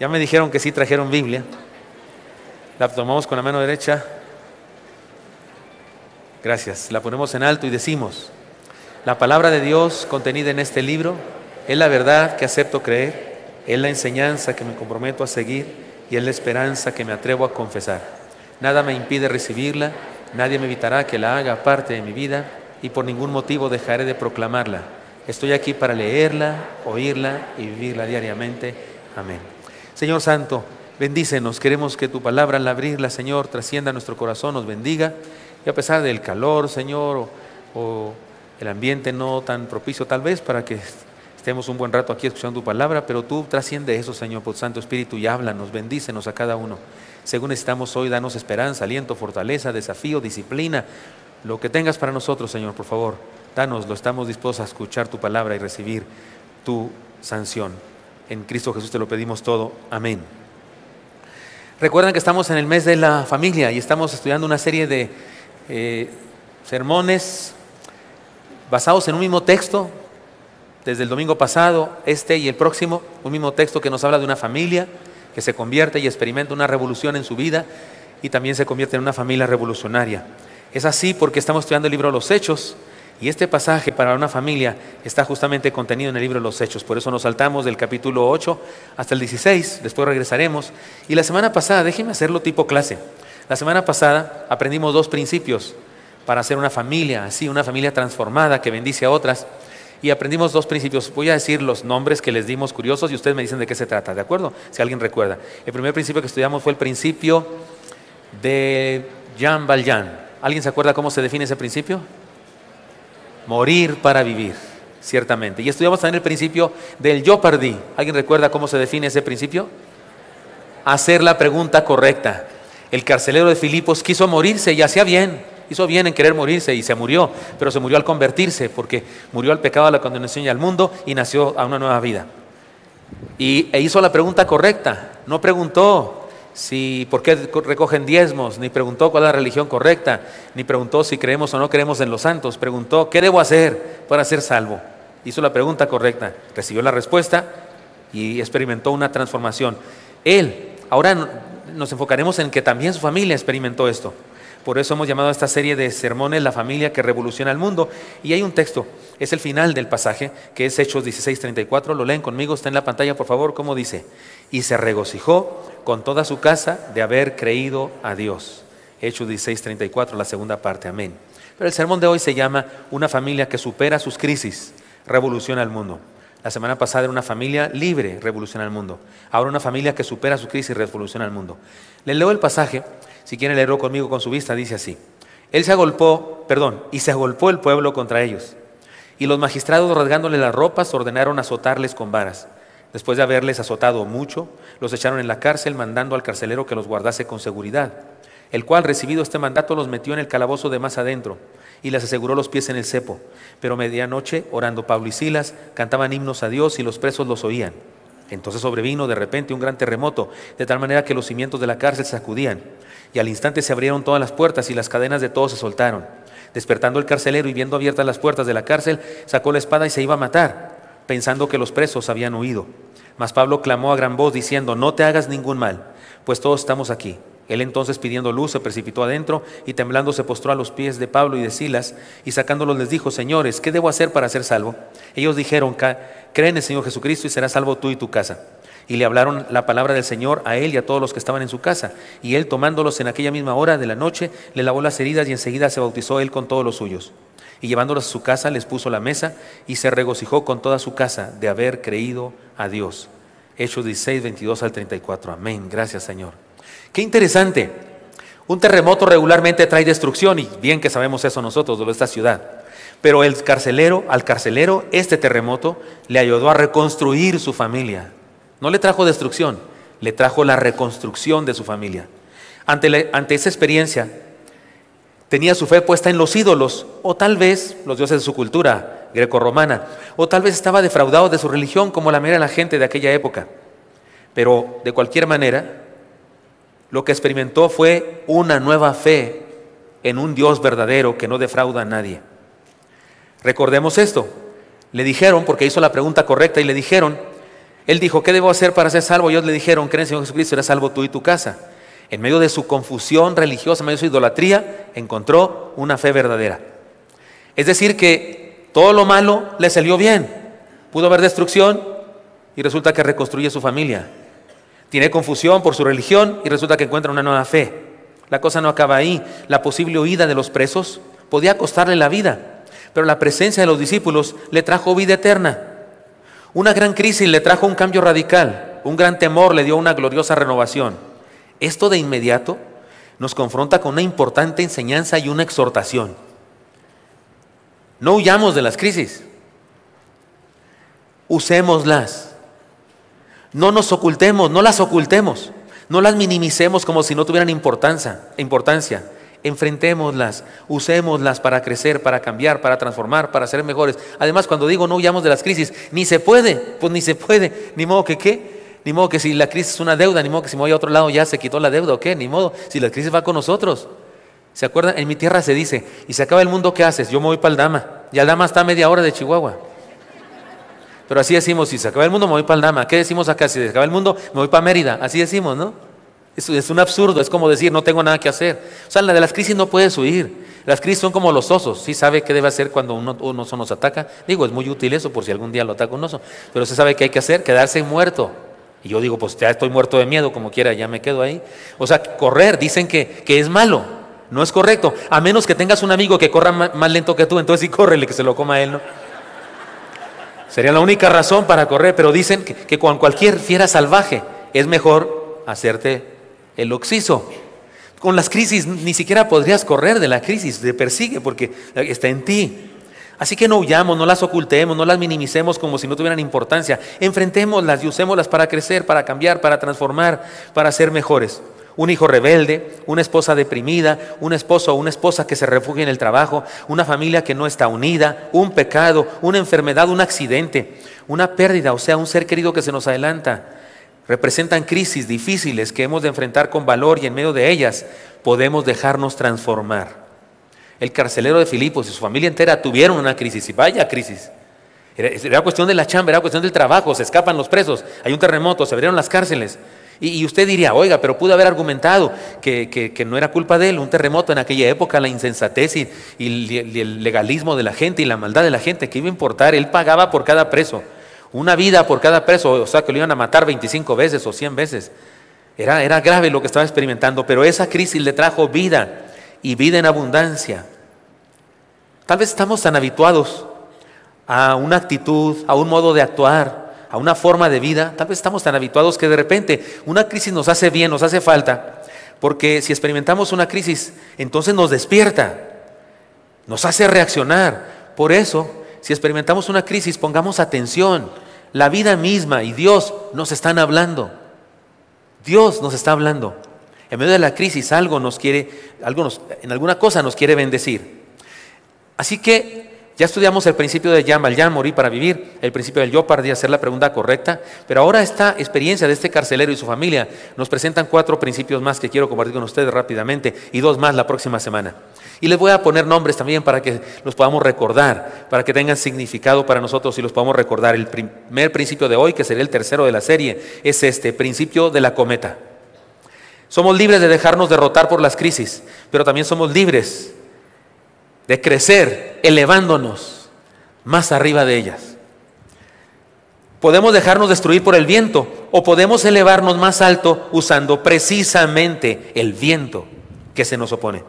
Ya me dijeron que sí trajeron Biblia. La tomamos con la mano derecha. Gracias. La ponemos en alto y decimos: la palabra de Dios contenida en este libro es la verdad que acepto creer, es la enseñanza que me comprometo a seguir y es la esperanza que me atrevo a confesar. Nada me impide recibirla, nadie me evitará que la haga parte de mi vida y por ningún motivo dejaré de proclamarla. Estoy aquí para leerla, oírla y vivirla diariamente. Amén. Señor Santo, bendícenos. Queremos que tu palabra al abrirla, Señor, trascienda nuestro corazón, nos bendiga. Y a pesar del calor, Señor, o el ambiente no tan propicio tal vez para que estemos un buen rato aquí escuchando tu palabra, pero tú trasciende eso, Señor, por tu Santo Espíritu, y háblanos, bendícenos a cada uno. Según necesitamos hoy, danos esperanza, aliento, fortaleza, desafío, disciplina. Lo que tengas para nosotros, Señor, por favor, dánoslo. Estamos dispuestos a escuchar tu palabra y recibir tu sanción. En Cristo Jesús te lo pedimos todo. Amén. Recuerden que estamos en el mes de la familia y estamos estudiando una serie de sermones basados en un mismo texto. Desde el domingo pasado, este y el próximo, un mismo texto que nos habla de una familia que se convierte y experimenta una revolución en su vida y también se convierte en una familia revolucionaria. Es así porque estamos estudiando el libro de los Hechos y este pasaje para una familia está justamente contenido en el libro de los Hechos. Por eso nos saltamos del capítulo 8 hasta el 16, después regresaremos. Y la semana pasada, déjenme hacerlo tipo clase. La semana pasada aprendimos 2 principios para hacer una familia, así, una familia transformada que bendice a otras. Y aprendimos 2 principios. Voy a decir los nombres que les dimos curiosos y ustedes me dicen de qué se trata, ¿de acuerdo? Si alguien recuerda. El primer principio que estudiamos fue el principio de Jean Valjean. ¿Alguien se acuerda cómo se define ese principio? Morir para vivir, ciertamente. Y estudiamos también el principio del Jeopardy. ¿Alguien recuerda cómo se define ese principio? Hacer la pregunta correcta. El carcelero de Filipos quiso morirse y hacía bien. Hizo bien en querer morirse y se murió, pero se murió al convertirse porque murió al pecado, a la condenación y al mundo y nació a una nueva vida. E hizo la pregunta correcta. No preguntó por qué recogen diezmos, ni preguntó cuál es la religión correcta, ni preguntó si creemos o no creemos en los santos. Preguntó, ¿qué debo hacer para ser salvo? Hizo la pregunta correcta, recibió la respuesta y experimentó una transformación. Ahora nos enfocaremos en que también su familia experimentó esto. Por eso hemos llamado a esta serie de sermones La familia que revoluciona el mundo. Y hay un texto, es el final del pasaje, que es Hechos 16:34. Lo leen conmigo, está en la pantalla, por favor. ¿Cómo dice? Y se regocijó con toda su casa de haber creído a Dios. Hechos 16:34, la segunda parte. Amén. Pero el sermón de hoy se llama Una familia que supera sus crisis, revoluciona el mundo. La semana pasada era una familia libre, revoluciona el mundo. Ahora una familia que supera su crisis, revoluciona el mundo. Les leo el pasaje. Si quieren leerlo conmigo con su vista, dice así: y se agolpó el pueblo contra ellos. Y los magistrados, rasgándoles las ropas, ordenaron azotarles con varas. Después de haberles azotado mucho, los echaron en la cárcel, mandando al carcelero que los guardase con seguridad. El cual, recibido este mandato, los metió en el calabozo de más adentro y les aseguró los pies en el cepo. Pero medianoche, orando Pablo y Silas, cantaban himnos a Dios y los presos los oían. Entonces sobrevino de repente un gran terremoto, de tal manera que los cimientos de la cárcel se sacudían. Y al instante se abrieron todas las puertas y las cadenas de todos se soltaron. Despertando el carcelero y viendo abiertas las puertas de la cárcel, sacó la espada y se iba a matar, pensando que los presos habían huido. Mas Pablo clamó a gran voz diciendo: no te hagas ningún mal, pues todos estamos aquí. Él entonces, pidiendo luz, se precipitó adentro y temblando se postró a los pies de Pablo y de Silas, y sacándolos les dijo: señores, ¿qué debo hacer para ser salvo? Ellos dijeron: cree en el Señor Jesucristo y serás salvo tú y tu casa. Y le hablaron la palabra del Señor a él y a todos los que estaban en su casa. Y él, tomándolos en aquella misma hora de la noche, le lavó las heridas y enseguida se bautizó él con todos los suyos. Y llevándolos a su casa, les puso la mesa y se regocijó con toda su casa de haber creído a Dios. Hechos 16, 22 al 34. Amén. Gracias, Señor. Qué interesante. Un terremoto regularmente trae destrucción y bien que sabemos eso nosotros de esta ciudad. Pero al carcelero, este terremoto le ayudó a reconstruir su familia. No le trajo destrucción, le trajo la reconstrucción de su familia. Ante esa experiencia, tenía su fe puesta en los ídolos, o tal vez los dioses de su cultura grecorromana, o tal vez estaba defraudado de su religión como la mayoría de la gente de aquella época. Pero de cualquier manera, lo que experimentó fue una nueva fe en un Dios verdadero que no defrauda a nadie. Recordemos esto. Le dijeron, porque hizo la pregunta correcta, y le dijeron: Él dijo, ¿qué debo hacer para ser salvo? Ellos le dijeron, cree en el Señor Jesucristo, serás salvo tú y tu casa. En medio de su confusión religiosa, en medio de su idolatría, encontró una fe verdadera. Es decir que todo lo malo le salió bien. Pudo haber destrucción y resulta que reconstruye su familia. Tiene confusión por su religión y resulta que encuentra una nueva fe. La cosa no acaba ahí. La posible huida de los presos podía costarle la vida, pero la presencia de los discípulos le trajo vida eterna. Una gran crisis le trajo un cambio radical. Un gran temor le dio una gloriosa renovación. Esto de inmediato nos confronta con una importante enseñanza y una exhortación. No huyamos de las crisis. Usémoslas. No nos ocultemos, no las ocultemos. No las minimicemos como si no tuvieran importancia. Enfrentémoslas, usémoslas para crecer, para cambiar, para transformar, para ser mejores. Además, cuando digo no huyamos de las crisis, ni se puede, pues ni se puede. Ni modo que ¿qué? Ni modo que si la crisis es una deuda, ni modo que si me voy a otro lado ya se quitó la deuda o qué, ni modo, si la crisis va con nosotros. ¿Se acuerdan? En mi tierra se dice, y se acaba el mundo, ¿qué haces? Yo me voy para el Dama, y el Dama está a media hora de Chihuahua. Pero así decimos, si se acaba el mundo me voy para el Dama. ¿Qué decimos acá? Si se acaba el mundo me voy para Mérida, así decimos, ¿no? Es un absurdo, es como decir, no tengo nada que hacer. O sea, la de las crisis no puedes huir. Las crisis son como los osos, sí sabe qué debe hacer cuando un oso nos ataca. Digo, es muy útil eso por si algún día lo ataca un oso, pero se sabe qué hay que hacer, quedarse muerto. Y yo digo, pues ya estoy muerto de miedo, como quiera, ya me quedo ahí. O sea, correr, dicen que es malo, no es correcto, a menos que tengas un amigo que corra más lento que tú, entonces sí córrele, que se lo coma él, ¿no? Sería la única razón para correr, pero dicen que con cualquier fiera salvaje es mejor hacerte el oxiso. Con las crisis ni siquiera podrías correr de la crisis, te persigue porque está en ti. Así que no huyamos, no las ocultemos, no las minimicemos como si no tuvieran importancia. Enfrentémoslas y usémoslas para crecer, para cambiar, para transformar, para ser mejores. Un hijo rebelde, una esposa deprimida, un esposo o una esposa que se refugia en el trabajo, una familia que no está unida, un pecado, una enfermedad, un accidente, una pérdida, o sea, un ser querido que se nos adelanta. Representan crisis difíciles que hemos de enfrentar con valor y en medio de ellas podemos dejarnos transformar. El carcelero de Filipos y su familia entera tuvieron una crisis, y vaya crisis. Era cuestión de la chamba, era cuestión del trabajo, se escapan los presos, hay un terremoto, se abrieron las cárceles. Y usted diría, oiga, pero pudo haber argumentado que no era culpa de él, un terremoto en aquella época, la insensatez y el legalismo de la gente y la maldad de la gente, ¿qué iba a importar? Él pagaba por cada preso, una vida por cada preso, o sea que lo iban a matar 25 veces o 100 veces. Era grave lo que estaba experimentando, pero esa crisis le trajo vida y vida en abundancia. Tal vez estamos tan habituados a una actitud, a un modo de actuar, a una forma de vida, tal vez estamos tan habituados que de repente una crisis nos hace bien, nos hace falta, porque si experimentamos una crisis, entonces nos despierta, nos hace reaccionar. Por eso, si experimentamos una crisis, pongamos atención. La vida misma y Dios nos están hablando. Dios nos está hablando. En medio de la crisis en alguna cosa nos quiere bendecir. Así que ya estudiamos el principio de Llama al Yan, morir para vivir, el principio del yo para hacer la pregunta correcta, pero ahora esta experiencia de este carcelero y su familia nos presentan 4 principios más que quiero compartir con ustedes rápidamente y 2 más la próxima semana. Y les voy a poner nombres también para que los podamos recordar, para que tengan significado para nosotros y los podamos recordar. El primer principio de hoy, que sería el tercero de la serie, es este, principio de la cometa. Somos libres de dejarnos derrotar por las crisis, pero también somos libres de crecer elevándonos más arriba de ellas. Podemos dejarnos destruir por el viento o podemos elevarnos más alto usando precisamente el viento que se nos opone.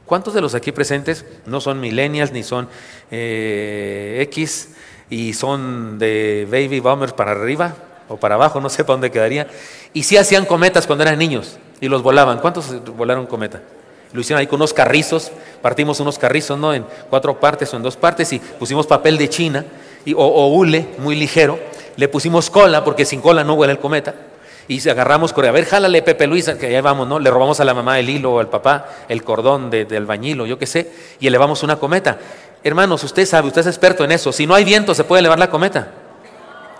¿Cuántos de los aquí presentes no son millennials ni son X y son de baby boomers para arriba o para abajo, no sé para dónde quedaría? Y sí hacían cometas cuando eran niños y los volaban. ¿Cuántos volaron cometa? Lo hicieron ahí con unos carrizos, partimos unos carrizos, ¿no? En 4 partes o en 2 partes y pusimos papel de China o hule muy ligero, le pusimos cola porque sin cola no vuela el cometa y agarramos correa, a ver, jálale Pepe Luis, que allá vamos, ¿no? Le robamos a la mamá el hilo o al papá el cordón del albañil o yo qué sé y elevamos una cometa. Hermanos, usted sabe, usted es experto en eso, si no hay viento ¿se puede elevar la cometa?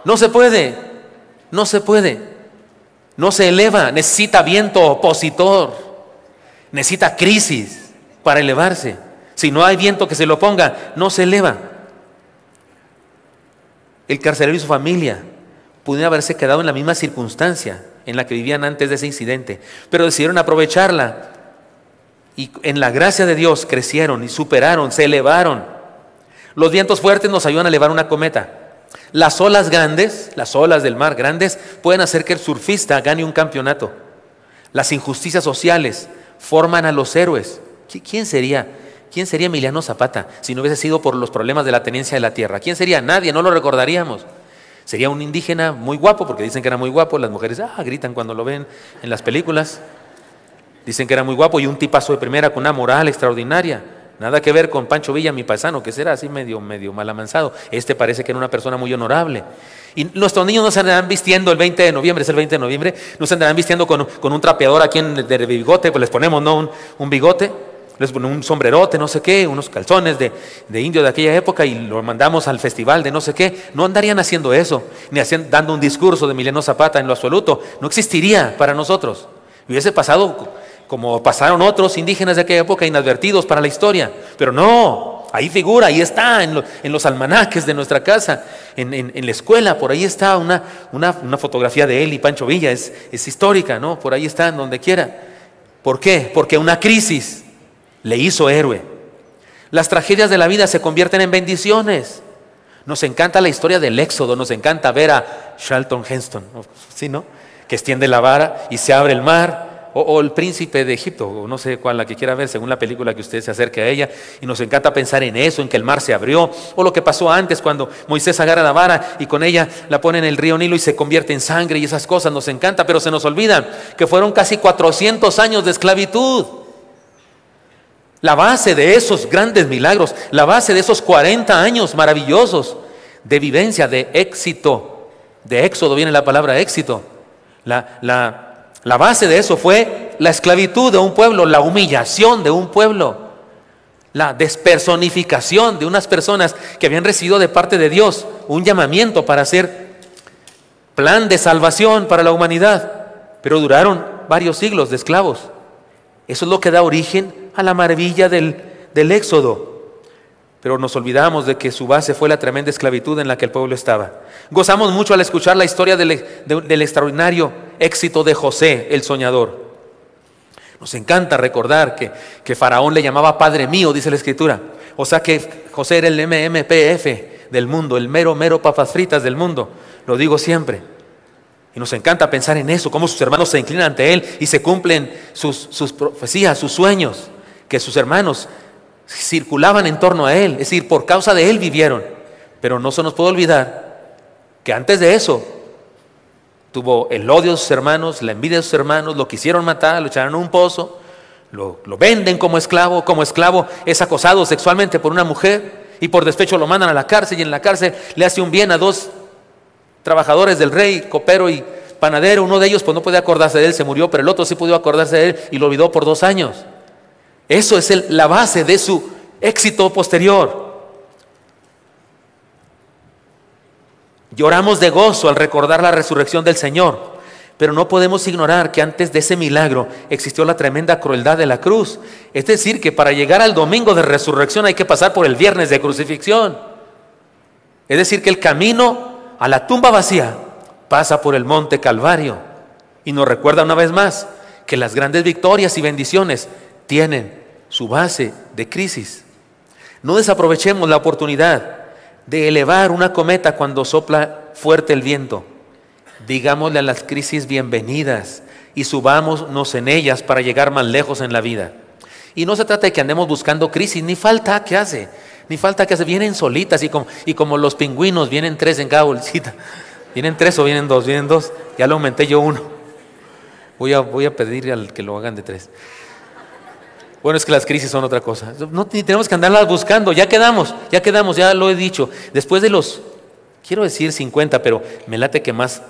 No se puede, no se puede, no se eleva, necesita viento opositor. Necesita crisis para elevarse. Si no hay viento que se lo ponga, no se eleva. El carcelero y su familia pudieron haberse quedado en la misma circunstancia en la que vivían antes de ese incidente, pero decidieron aprovecharla y en la gracia de Dios crecieron y superaron, se elevaron. Los vientos fuertes nos ayudan a elevar una cometa. Las olas grandes, las olas del mar grandes, pueden hacer que el surfista gane un campeonato. Las injusticias sociales forman a los héroes. ¿Quién sería Emiliano Zapata si no hubiese sido por los problemas de la tenencia de la tierra? ¿Quién sería? Nadie, no lo recordaríamos. Sería un indígena muy guapo, porque dicen que era muy guapo. Las mujeres gritan cuando lo ven en las películas. Dicen que era muy guapo y un tipazo de primera con una moral extraordinaria. Nada que ver con Pancho Villa, mi paisano, que será así medio malamansado. Parece que era una persona muy honorable. Y nuestros niños no se andarán vistiendo el 20 de noviembre, es el 20 de noviembre, no se andarán vistiendo con un trapeador aquí de bigote, pues les ponemos un bigote, les ponemos un sombrerote, no sé qué, unos calzones de indio de aquella época y lo mandamos al festival de no sé qué. No andarían haciendo eso, ni dando un discurso de Emiliano Zapata en lo absoluto. No existiría para nosotros. Hubiese pasado como pasaron otros indígenas de aquella época, inadvertidos para la historia. Pero no, ahí figura, ahí está en los almanaques de nuestra casa, en la escuela, por ahí está una fotografía de él y Pancho Villa, es histórica, ¿no? Por ahí está, en donde quiera. ¿Por qué? Porque una crisis le hizo héroe. Las tragedias de la vida se convierten en bendiciones. Nos encanta la historia del Éxodo, nos encanta ver a Charlton Heston, ¿sí, no? Que extiende la vara y se abre el mar. O el príncipe de Egipto, o no sé cuál, la que quiera ver, según la película que usted se acerque a ella, y nos encanta pensar en eso, en que el mar se abrió, o lo que pasó antes cuando Moisés agarra la vara y con ella la pone en el río Nilo y se convierte en sangre, y esas cosas nos encanta, pero se nos olvida que fueron casi 400 años de esclavitud. La base de esos grandes milagros, la base de esos 40 años maravillosos de vivencia, de éxito, de éxodo viene la palabra éxito, la base de eso fue la esclavitud de un pueblo, la humillación de un pueblo, la despersonificación de unas personas que habían recibido de parte de Dios un llamamiento para hacer plan de salvación para la humanidad, pero duraron varios siglos de esclavos. Eso es lo que da origen a la maravilla del Éxodo. Pero nos olvidamos de que su base fue la tremenda esclavitud en la que el pueblo estaba. Gozamos mucho al escuchar la historia del extraordinario éxito de José, el soñador. Nos encanta recordar que Faraón le llamaba Padre mío, dice la Escritura. O sea que José era el MMPF del mundo, el mero papas fritas del mundo. Lo digo siempre. Y nos encanta pensar en eso, cómo sus hermanos se inclinan ante él y se cumplen sus profecías, sus sueños, que sus hermanos circulaban en torno a él, es decir, por causa de él vivieron. Pero no se nos puede olvidar que antes de eso tuvo el odio de sus hermanos, la envidia de sus hermanos, lo quisieron matar, lo echaron a un pozo, lo venden como esclavo es acosado sexualmente por una mujer y por despecho lo mandan a la cárcel, y en la cárcel le hace un bien a dos trabajadores del rey, copero y panadero. Uno de ellos pues no podía acordarse de él, se murió, pero el otro sí pudo acordarse de él y lo olvidó por 2 años. Eso es la base de su éxito posterior. Lloramos de gozo al recordar la resurrección del Señor, pero no podemos ignorar que antes de ese milagro existió la tremenda crueldad de la cruz. Es decir, que para llegar al domingo de resurrección hay que pasar por el viernes de crucifixión. Es decir, que el camino a la tumba vacía pasa por el monte Calvario, y nos recuerda una vez más que las grandes victorias y bendiciones tienen su base de crisis. No desaprovechemos la oportunidad de elevar una cometa cuando sopla fuerte el viento. Digámosle a las crisis bienvenidas y subámonos en ellas para llegar más lejos en la vida. Y no se trata de que andemos buscando crisis, ni falta que hace, vienen solitas y como los pingüinos, vienen 3 en cada bolsita. ¿Vienen 3 o vienen 2? Vienen 2, ya lo aumenté yo 1. Voy a pedir al que lo hagan de 3. Bueno, es que las crisis son otra cosa. No tenemos que andarlas buscando, ya quedamos, ya lo he dicho. Después de los, quiero decir 50, pero me late que más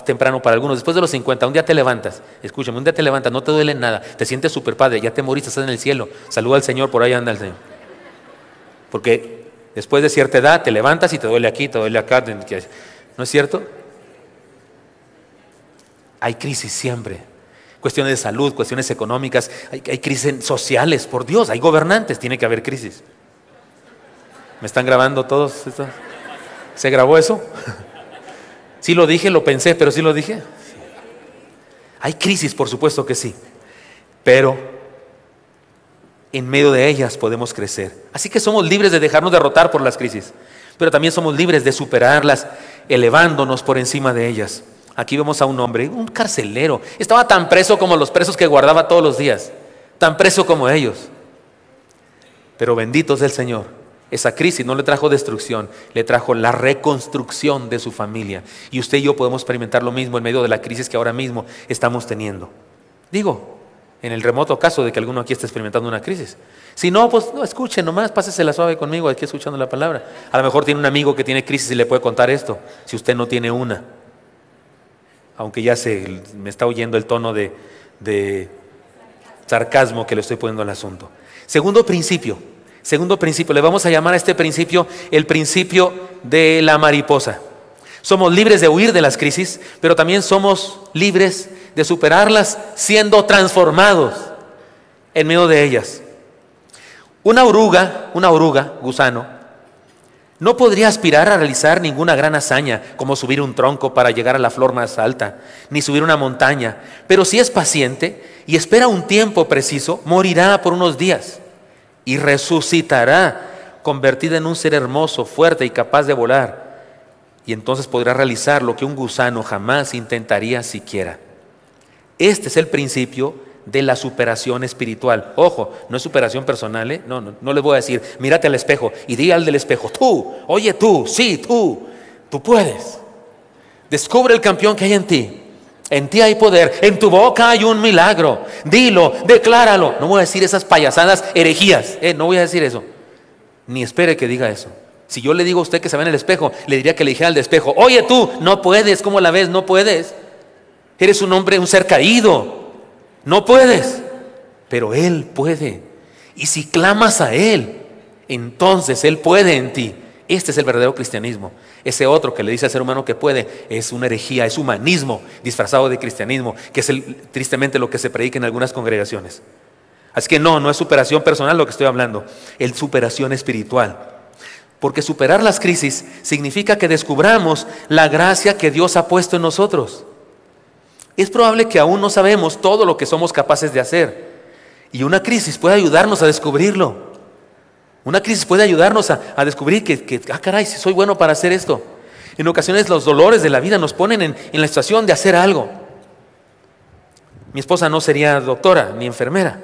temprano para algunos. Después de los 50, un día te levantas, escúchame, un día te levantas, no te duele nada, te sientes súper padre, ya te moriste, estás en el cielo, saluda al Señor, por ahí anda el Señor. Porque después de cierta edad te levantas y te duele aquí, te duele acá, ¿no es cierto? Hay crisis siempre. Cuestiones de salud, cuestiones económicas, hay crisis sociales, por Dios, hay gobernantes, tiene que haber crisis. ¿Me están grabando todos? ¿Se grabó eso? Sí lo dije, lo pensé, pero sí lo dije. Hay crisis, por supuesto que sí, pero en medio de ellas podemos crecer. Así que somos libres de dejarnos derrotar por las crisis, pero también somos libres de superarlas, elevándonos por encima de ellas. Aquí vemos a un hombre, un carcelero. Estaba tan preso como los presos que guardaba todos los días, tan preso como ellos. Pero bendito es el Señor. Esa crisis no le trajo destrucción, le trajo la reconstrucción de su familia. Y usted y yo podemos experimentar lo mismo en medio de la crisis que ahora mismo estamos teniendo. Digo, en el remoto caso de que alguno aquí esté experimentando una crisis. Si no, pues no, escuche nomás, pásesela suave conmigo aquí escuchando la palabra. A lo mejor tiene un amigo que tiene crisis y le puede contar esto, si usted no tiene una. Aunque ya me está oyendo el tono de sarcasmo que le estoy poniendo al asunto. Segundo principio, le vamos a llamar a este principio el principio de la mariposa. Somos libres de huir de las crisis, pero también somos libres de superarlas siendo transformados en medio de ellas. Una oruga, gusano, no podría aspirar a realizar ninguna gran hazaña, como subir un tronco para llegar a la flor más alta, ni subir una montaña, pero si es paciente y espera un tiempo preciso, morirá por unos días y resucitará, convertida en un ser hermoso, fuerte y capaz de volar. Y entonces podrá realizar lo que un gusano jamás intentaría siquiera. Este es el principio de la superación espiritual. Ojo, no es superación personal, ¿eh? No les voy a decir, mírate al espejo y di al del espejo, tú, oye tú, sí, tú puedes. Descubre el campeón que hay en ti. En ti hay poder, en tu boca hay un milagro. Dilo, decláralo. No voy a decir esas payasadas, herejías. No voy a decir eso. Ni espere que diga eso. Si yo le digo a usted que se ve en el espejo, le diría que le dijera al de espejo, oye tú, no puedes, ¿cómo la ves? No puedes. Eres un hombre, un ser caído. No puedes. Pero Él puede. Y si clamas a Él, entonces Él puede en ti. Este es el verdadero cristianismo. Ese otro que le dice al ser humano que puede es una herejía, es humanismo disfrazado de cristianismo, que es tristemente lo que se predica en algunas congregaciones. Así que no es superación personal lo que estoy hablando, es superación espiritual. Porque superar las crisis significa que descubramos la gracia que Dios ha puesto en nosotros. Es probable que aún no sabemos todo lo que somos capaces de hacer, y una crisis puede ayudarnos a descubrirlo. Una crisis puede ayudarnos a descubrir que caray, si soy bueno para hacer esto. En ocasiones los dolores de la vida nos ponen en la situación de hacer algo. Mi esposa no sería doctora ni enfermera.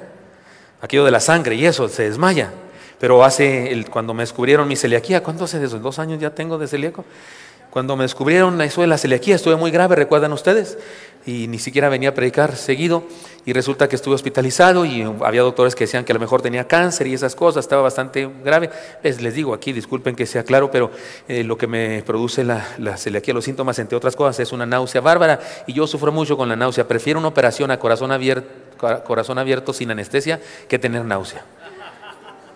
Aquello de la sangre y eso, se desmaya. Pero cuando me descubrieron mi celiaquía, ¿cuánto hace de eso? 2 años ya tengo de celíaco. Cuando me descubrieron eso de la celiaquía, estuve muy grave, ¿recuerdan ustedes? Y ni siquiera venía a predicar seguido, y resulta que estuve hospitalizado y había doctores que decían que a lo mejor tenía cáncer y esas cosas, estaba bastante grave. Les digo aquí, disculpen que sea claro, pero lo que me produce la celiaquía, los síntomas, entre otras cosas, es una náusea bárbara, y yo sufro mucho con la náusea. Prefiero una operación a corazón abierto sin anestesia que tener náusea.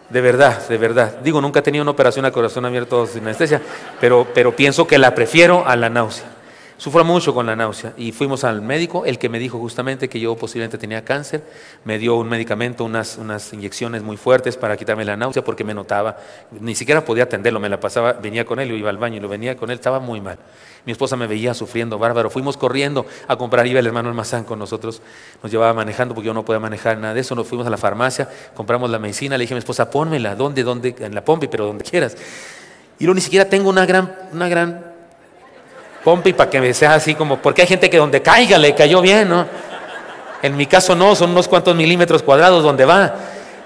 De verdad. Digo, nunca he tenido una operación a corazón abierto sin anestesia, pero pienso que la prefiero a la náusea. Sufro mucho con la náusea y fuimos al médico, el que me dijo justamente que yo posiblemente tenía cáncer. Me dio un medicamento, unas inyecciones muy fuertes para quitarme la náusea porque me notaba, ni siquiera podía atenderlo, me la pasaba, venía con él, yo iba al baño y lo venía con él, estaba muy mal. Mi esposa me veía sufriendo bárbaro, fuimos corriendo a comprar, iba el hermano Almazán con nosotros, nos llevaba manejando porque yo no podía manejar nada de eso. Nos fuimos a la farmacia, compramos la medicina, le dije a mi esposa, pónmela, ¿dónde? En la pompi, pero donde quieras. Y luego ni siquiera tengo una gran pompi para que me sea así como, porque hay gente que donde caiga le cayó bien, ¿no? En mi caso no, son unos cuantos milímetros cuadrados donde va.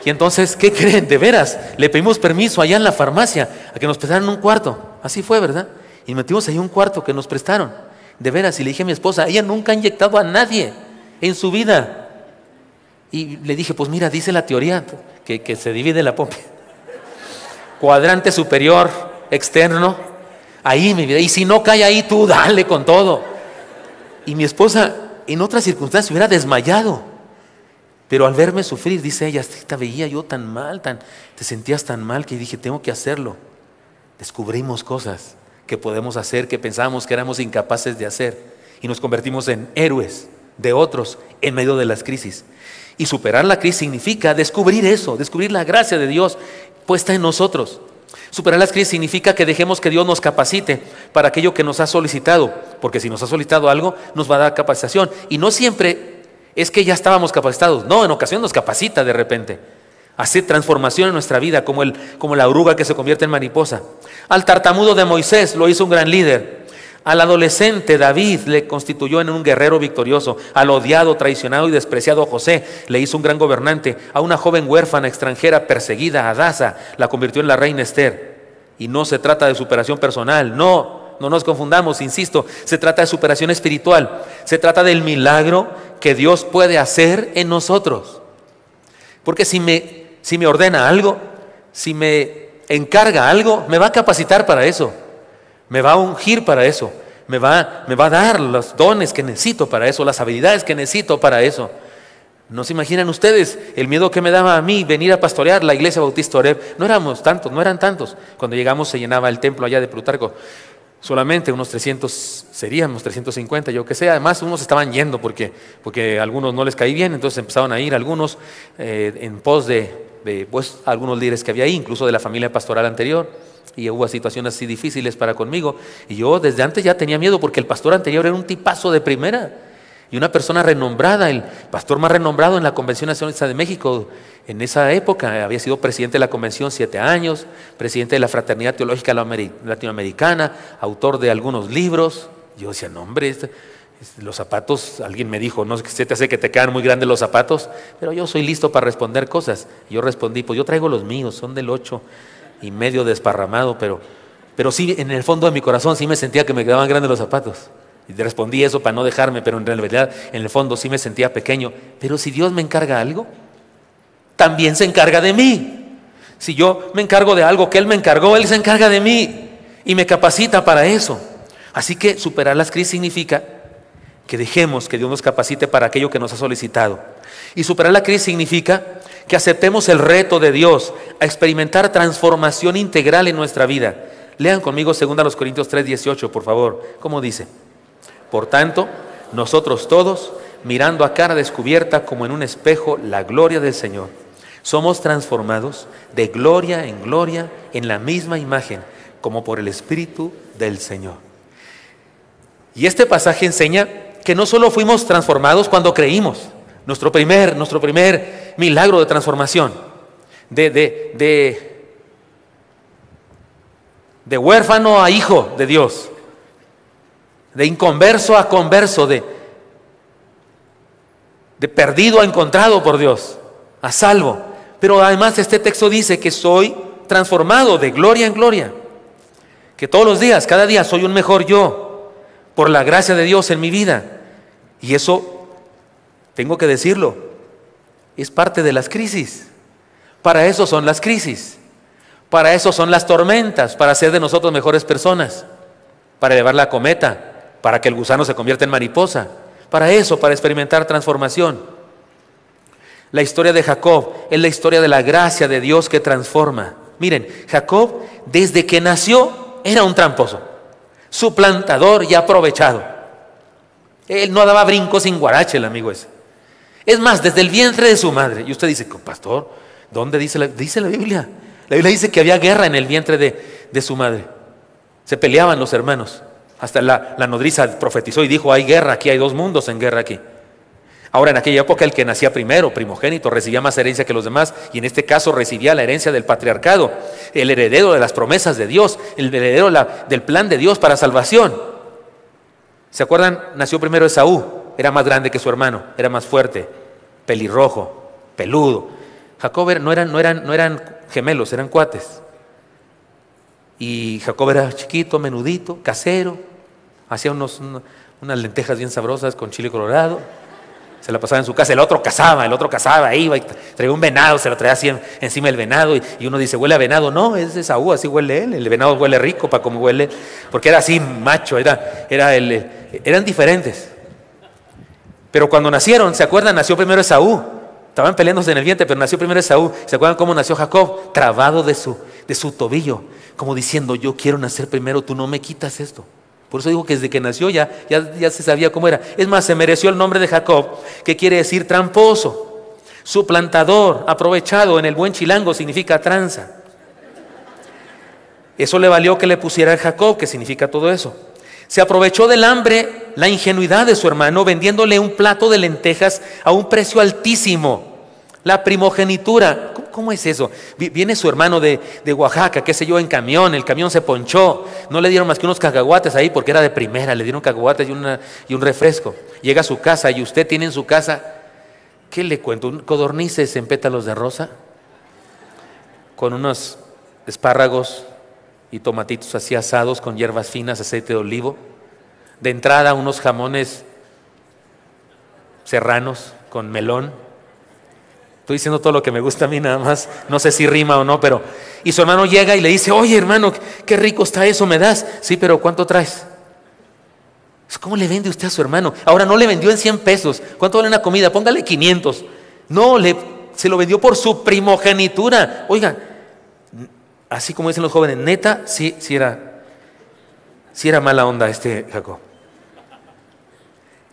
Y entonces, ¿qué creen? De veras, le pedimos permiso allá en la farmacia a que nos prestaran un cuarto. Así fue, ¿verdad? Y metimos ahí un cuarto que nos prestaron. De veras, y le dije a mi esposa, ella nunca ha inyectado a nadie en su vida. Y le dije, pues mira, dice la teoría que se divide la pompi. Cuadrante superior, externo. Ahí mi vida, y si no cae ahí, tú dale con todo. Y mi esposa en otras circunstancias hubiera desmayado, pero al verme sufrir, dice ella, te veía yo tan mal, te sentías tan mal que dije, tengo que hacerlo. Descubrimos cosas que podemos hacer, que pensábamos que éramos incapaces de hacer, y nos convertimos en héroes de otros en medio de las crisis. Y superar la crisis significa descubrir eso, descubrir la gracia de Dios puesta en nosotros. Superar las crisis significa que dejemos que Dios nos capacite para aquello que nos ha solicitado, porque si nos ha solicitado algo, nos va a dar capacitación. Y no siempre es que ya estábamos capacitados, no, en ocasiones nos capacita de repente. Hace transformación en nuestra vida, como la oruga que se convierte en mariposa. Al tartamudo de Moisés lo hizo un gran líder. Al adolescente David le constituyó en un guerrero victorioso. Al odiado, traicionado y despreciado José le hizo un gran gobernante. A una joven huérfana extranjera perseguida, Hadasa, la convirtió en la reina Esther. Y no se trata de superación personal, no nos confundamos, insisto, se trata de superación espiritual. Se trata del milagro que Dios puede hacer en nosotros. Porque si me ordena algo, si me encarga algo, me va a capacitar para eso. Me va a ungir para eso, me va a dar los dones que necesito para eso, las habilidades que necesito para eso. ¿No se imaginan ustedes el miedo que me daba a mí venir a pastorear la iglesia Bautista Oreb? No eran tantos. Cuando llegamos se llenaba el templo allá de Plutarco. Solamente unos 300 seríamos, 350, yo que sé. Además unos estaban yendo porque a algunos no les caí bien, entonces empezaron a ir algunos en pos de pues, algunos líderes que había ahí, incluso de la familia pastoral anterior. Y hubo situaciones así difíciles para conmigo. Y yo desde antes ya tenía miedo porque el pastor anterior era un tipazo de primera. Y una persona renombrada, el pastor más renombrado en la Convención Nacionalista de México. En esa época había sido presidente de la Convención 7 años, presidente de la Fraternidad Teológica Latinoamericana, autor de algunos libros. Yo decía, no hombre, los zapatos, alguien me dijo, no, se te hace que te quedan muy grandes los zapatos, pero yo soy listo para responder cosas. Yo respondí, pues yo traigo los míos, son del 8 y medio desparramado, pero sí, en el fondo de mi corazón sí me sentía que me quedaban grandes los zapatos. Y respondí eso para no dejarme, pero en realidad, en el fondo sí me sentía pequeño. Pero si Dios me encarga algo, también se encarga de mí. Si yo me encargo de algo que Él me encargó, Él se encarga de mí y me capacita para eso. Así que superar las crisis significa que dejemos que Dios nos capacite para aquello que nos ha solicitado. Y superar la crisis significa que aceptemos el reto de Dios a experimentar transformación integral en nuestra vida. Lean conmigo 2 Corintios 3:18, por favor. ¿Cómo dice? Por tanto, nosotros todos, mirando a cara descubierta como en un espejo la gloria del Señor, somos transformados de gloria en gloria en la misma imagen, como por el Espíritu del Señor. Y este pasaje enseña que no solo fuimos transformados cuando creímos, nuestro primer milagro de transformación, de huérfano a hijo de Dios, de inconverso a converso, de perdido a encontrado por Dios, a salvo. Pero además este texto dice que soy transformado de gloria en gloria, que todos los días, cada día soy un mejor yo, por la gracia de Dios en mi vida. Y eso, tengo que decirlo, es parte de las crisis. Para eso son las crisis, para eso son las tormentas, para hacer de nosotros mejores personas, para elevar la cometa, para que el gusano se convierta en mariposa, para eso, para experimentar transformación. La historia de Jacob es la historia de la gracia de Dios que transforma. Miren, Jacob desde que nació era un tramposo, suplantador y aprovechado. Él no daba brincos sin guarache, el amigo ese. Es más, desde el vientre de su madre. Y usted dice, pastor, ¿dónde dice la Biblia? La Biblia dice que había guerra en el vientre de su madre. Se peleaban los hermanos. Hasta la nodriza profetizó y dijo, hay guerra aquí, hay dos mundos en guerra aquí. Ahora, en aquella época, el que nacía primero, primogénito, recibía más herencia que los demás, y en este caso recibía la herencia del patriarcado, el heredero de las promesas de Dios, el heredero del plan de Dios para salvación. ¿Se acuerdan? Nació primero Esaú, era más grande que su hermano, era más fuerte, pelirrojo, peludo. Jacob no eran gemelos, eran cuates. Y Jacob era chiquito, menudito, casero, hacía unas lentejas bien sabrosas con chile colorado. Se la pasaba en su casa, el otro cazaba, iba y traía un venado, se lo traía así encima del venado y uno dice, huele a venado. No, es Esaú, así huele él, el venado huele rico para como huele, porque era así macho, eran diferentes. Pero cuando nacieron, ¿se acuerdan? Nació primero Esaú, estaban peleándose en el vientre, pero nació primero Esaú. ¿Se acuerdan cómo nació Jacob? Trabado de su tobillo, como diciendo, yo quiero nacer primero, tú no me quitas esto. Por eso digo que desde que nació ya se sabía cómo era. Es más, se mereció el nombre de Jacob, que quiere decir tramposo, suplantador, aprovechado. En el buen chilango significa tranza. Eso le valió que le pusiera Jacob, que significa todo eso. Se aprovechó del hambre, la ingenuidad de su hermano, vendiéndole un plato de lentejas a un precio altísimo. La primogenitura, ¿cómo es eso? Viene su hermano de Oaxaca, qué sé yo, en camión, el camión se ponchó, no le dieron más que unos cacahuates ahí porque era de primera, le dieron cacahuates y un refresco. Llega a su casa y usted tiene en su casa, ¿qué le cuento? Codornices en pétalos de rosa, con unos espárragos y tomatitos así asados con hierbas finas, aceite de olivo. De entrada unos jamones serranos con melón. Estoy diciendo todo lo que me gusta a mí nada más, no sé si rima o no, pero... Y su hermano llega y le dice, oye hermano, qué rico está eso, ¿me das? Sí, pero ¿cuánto traes? ¿Cómo le vende usted a su hermano? Ahora no le vendió en 100 pesos, ¿cuánto vale una comida? Póngale 500. No, se lo vendió por su primogenitura. Oiga, así como dicen los jóvenes, neta, sí era mala onda este Jacob.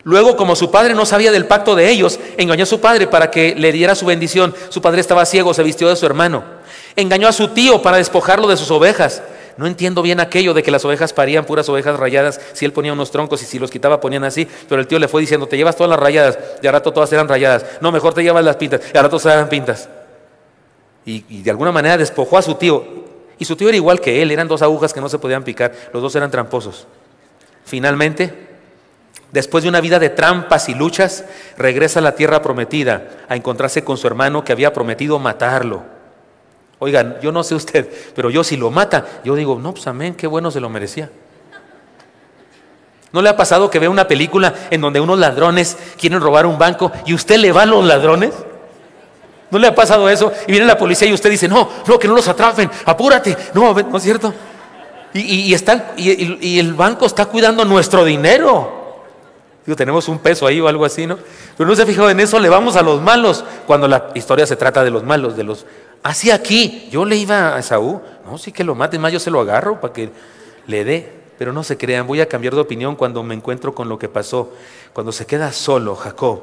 Luego, como su padre no sabía del pacto de ellos, engañó a su padre para que le diera su bendición. Su padre estaba ciego, se vistió de su hermano. Engañó a su tío para despojarlo de sus ovejas. No entiendo bien aquello de que las ovejas parían puras ovejas rayadas. Si él ponía unos troncos y si los quitaba ponían así. Pero el tío le fue diciendo, te llevas todas las rayadas y al rato todas eran rayadas. No, mejor te llevas las pintas y al rato todas eran pintas. Y de alguna manera despojó a su tío. Y su tío era igual que él, eran dos agujas que no se podían picar. Los dos eran tramposos. Finalmente, después de una vida de trampas y luchas, regresa a la tierra prometida a encontrarse con su hermano que había prometido matarlo. Oigan, yo no sé usted, pero yo si lo mata, yo digo, no, pues amén, qué bueno, se lo merecía. ¿No le ha pasado que ve una película en donde unos ladrones quieren robar un banco y usted le va a los ladrones? ¿No le ha pasado eso? Y viene la policía y usted dice, no, que no los atrapen, apúrate. No, ¿no es cierto? Y el banco está cuidando nuestro dinero. Digo, tenemos un peso ahí o algo así, ¿no? Pero no se ha fijado en eso, le vamos a los malos, cuando la historia se trata de los malos, de los... Así aquí, yo le iba a Esaú, no, sí que lo mate, más yo se lo agarro para que le dé. Pero no se crean, voy a cambiar de opinión cuando me encuentro con lo que pasó. Cuando se queda solo Jacob,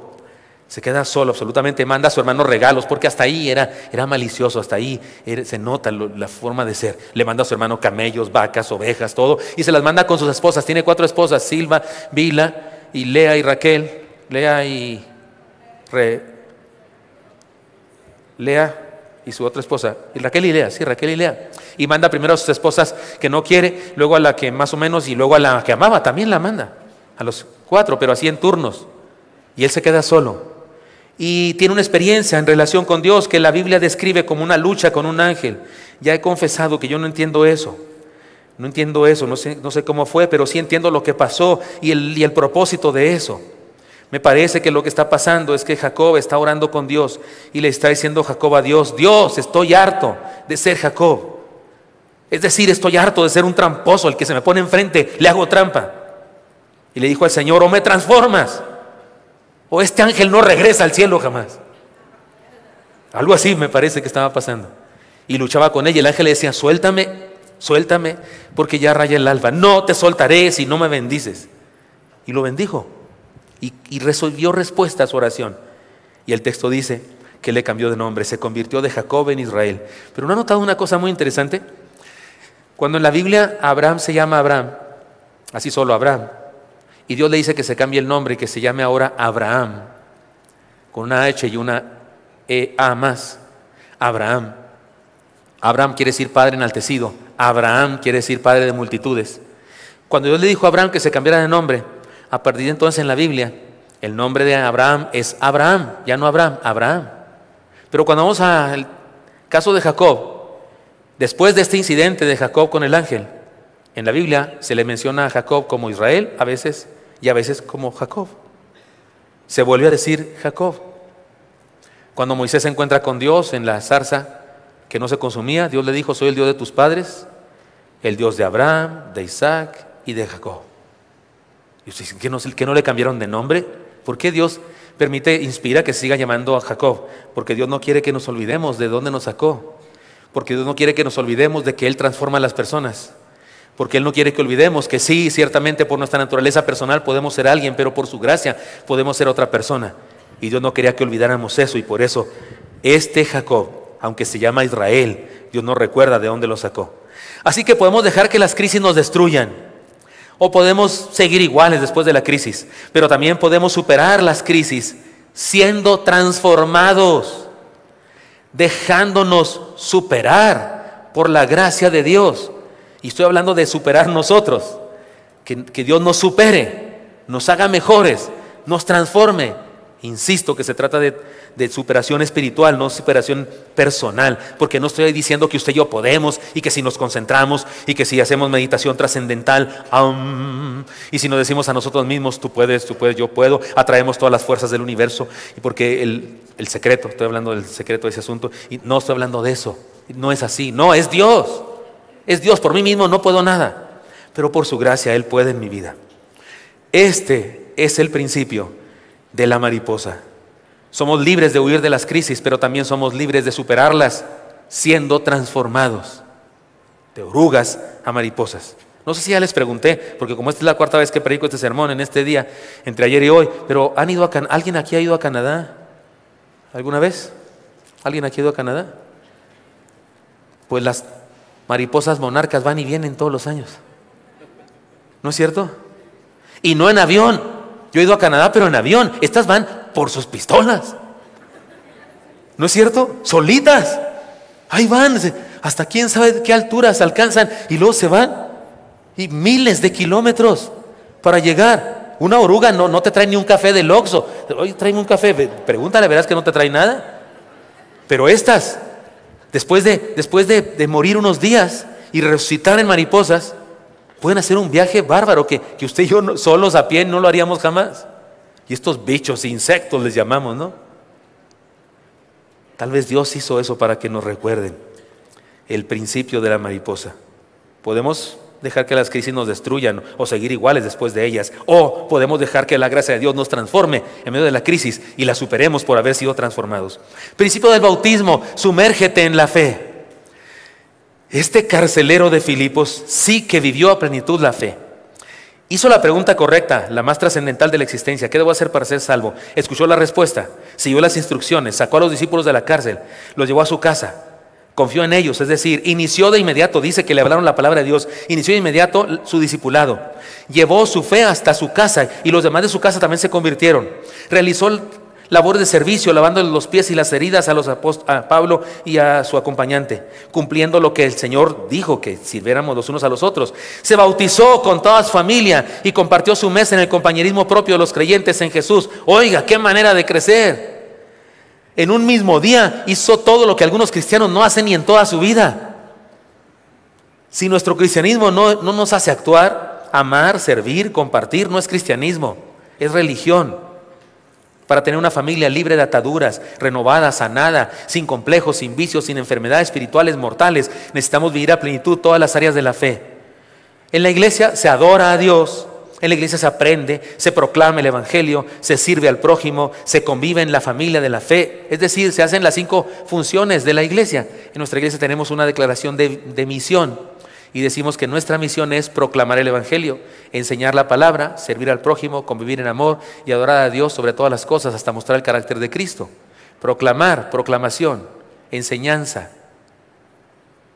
se queda solo absolutamente, manda a su hermano regalos, porque hasta ahí era malicioso, hasta ahí se nota la forma de ser. Le manda a su hermano camellos, vacas, ovejas, todo, y se las manda con sus esposas. Tiene 4 esposas, Silva, Bila, y Lea y Raquel. Lea y su otra esposa, y Raquel y Lea, sí, Raquel y Lea. Y manda primero a sus esposas que no quiere, luego a la que más o menos, y luego a la que amaba, también la manda. A los 4, pero así en turnos. Y él se queda solo. Y tiene una experiencia en relación con Dios que la Biblia describe como una lucha con un ángel. Ya he confesado que yo no entiendo eso. No sé cómo fue, pero sí entiendo lo que pasó y el propósito de eso. Me parece que lo que está pasando es que Jacob está orando con Dios y le está diciendo Jacob a Dios, Dios, estoy harto de ser Jacob. Es decir, estoy harto de ser un tramposo, el que se me pone enfrente, le hago trampa. Y le dijo al Señor, o me transformas, o este ángel no regresa al cielo jamás. Algo así me parece que estaba pasando. Y luchaba con ella, el ángel le decía, suéltame, porque ya raya el alba. No te soltaré si no me bendices. Y lo bendijo. Y resolvió respuesta a su oración. Y el texto dice que le cambió de nombre, se convirtió de Jacob en Israel. Pero ¿no ha notado una cosa muy interesante? Cuando en la Biblia Abraham se llama Abraham, así solo Abraham, y Dios le dice que se cambie el nombre y que se llame ahora Abraham, con una H y una EA más, Abraham. Abraham quiere decir padre enaltecido, Abraham quiere decir padre de multitudes. Cuando Dios le dijo a Abraham que se cambiara de nombre, a partir de entonces en la Biblia, el nombre de Abraham es Abraham, ya no Abraham, Abraham. Pero cuando vamos al caso de Jacob, después de este incidente de Jacob con el ángel, en la Biblia se le menciona a Jacob como Israel a veces y a veces como Jacob. Se vuelve a decir Jacob. Cuando Moisés se encuentra con Dios en la zarza que no se consumía, Dios le dijo, soy el Dios de tus padres, el Dios de Abraham, de Isaac y de Jacob. Y usted dice, ¿que no le cambiaron de nombre? ¿Por qué Dios inspira que se siga llamando a Jacob? Porque Dios no quiere que nos olvidemos de dónde nos sacó. Porque Dios no quiere que nos olvidemos de que Él transforma a las personas. Porque Él no quiere que olvidemos que sí, ciertamente por nuestra naturaleza personal podemos ser alguien, pero por su gracia podemos ser otra persona. Y Dios no quería que olvidáramos eso, y por eso este Jacob, aunque se llama Israel, Dios no recuerda de dónde lo sacó. Así que podemos dejar que las crisis nos destruyan, o podemos seguir iguales después de la crisis, pero también podemos superar las crisis siendo transformados, dejándonos superar por la gracia de Dios. Y estoy hablando de superar nosotros, que Dios nos supere, nos haga mejores, nos transforme. Insisto que se trata de superación espiritual, no superación personal, porque no estoy diciendo que usted y yo podemos, y que si nos concentramos, y que si hacemos meditación trascendental, y si nos decimos a nosotros mismos, tú puedes, yo puedo, atraemos todas las fuerzas del universo, y porque el secreto, estoy hablando del secreto de ese asunto, y no estoy hablando de eso, no es así, no, es Dios, por mí mismo no puedo nada, pero por su gracia Él puede en mi vida. Este es el principio de la mariposa. Somos libres de huir de las crisis, pero también somos libres de superarlas siendo transformados de orugas a mariposas. No sé si ya les pregunté, porque como esta es la 4ª vez que predico este sermón en este día, entre ayer y hoy, pero ¿alguien aquí ha ido a Canadá? ¿Alguna vez? ¿Alguien aquí ha ido a Canadá? Pues las mariposas monarcas van y vienen todos los años. ¿No es cierto? Y no en avión. Yo he ido a Canadá, pero en avión. Estas van por sus pistolas. ¿No es cierto? Solitas. Ahí van, hasta quién sabe qué alturas alcanzan, y luego se van. Y miles de kilómetros para llegar. Una oruga no te trae ni un café del Oxxo. Oye, tráeme un café. Pregúntale, verás que no te trae nada. Pero estas, después de morir unos días y resucitar en mariposas, pueden hacer un viaje bárbaro que usted y yo solos a pie no lo haríamos jamás. Y estos bichos, insectos les llamamos, ¿no? Tal vez Dios hizo eso para que nos recuerden el principio de la mariposa. Podemos dejar que las crisis nos destruyan o seguir iguales después de ellas, o podemos dejar que la gracia de Dios nos transforme en medio de la crisis y la superemos por haber sido transformados. Principio del bautismo: sumérgete en la fe. Este carcelero de Filipos sí que vivió a plenitud la fe. Hizo la pregunta correcta, la más trascendental de la existencia: ¿qué debo hacer para ser salvo? Escuchó la respuesta, siguió las instrucciones, sacó a los discípulos de la cárcel, los llevó a su casa, confió en ellos, es decir, inició de inmediato, dice que le hablaron la palabra de Dios, inició de inmediato su discipulado, llevó su fe hasta su casa, y los demás de su casa también se convirtieron. Realizó labor de servicio, lavándoles los pies y las heridas a Pablo y a su acompañante, cumpliendo lo que el Señor dijo, que sirviéramos los unos a los otros. Se bautizó con toda su familia y compartió su mesa en el compañerismo propio de los creyentes en Jesús. Oiga, qué manera de crecer. En un mismo día hizo todo lo que algunos cristianos no hacen ni en toda su vida. Si nuestro cristianismo no nos hace actuar, amar, servir, compartir, no es cristianismo, es religión. Para tener una familia libre de ataduras, renovada, sanada, sin complejos, sin vicios, sin enfermedades espirituales mortales, necesitamos vivir a plenitud todas las áreas de la fe. En la iglesia se adora a Dios, en la iglesia se aprende, se proclama el evangelio, se sirve al prójimo, se convive en la familia de la fe. Es decir, se hacen las 5 funciones de la iglesia. En nuestra iglesia tenemos una declaración de misión. Y decimos que nuestra misión es proclamar el evangelio, enseñar la palabra, servir al prójimo, convivir en amor y adorar a Dios sobre todas las cosas hasta mostrar el carácter de Cristo. Proclamar, proclamación, enseñanza,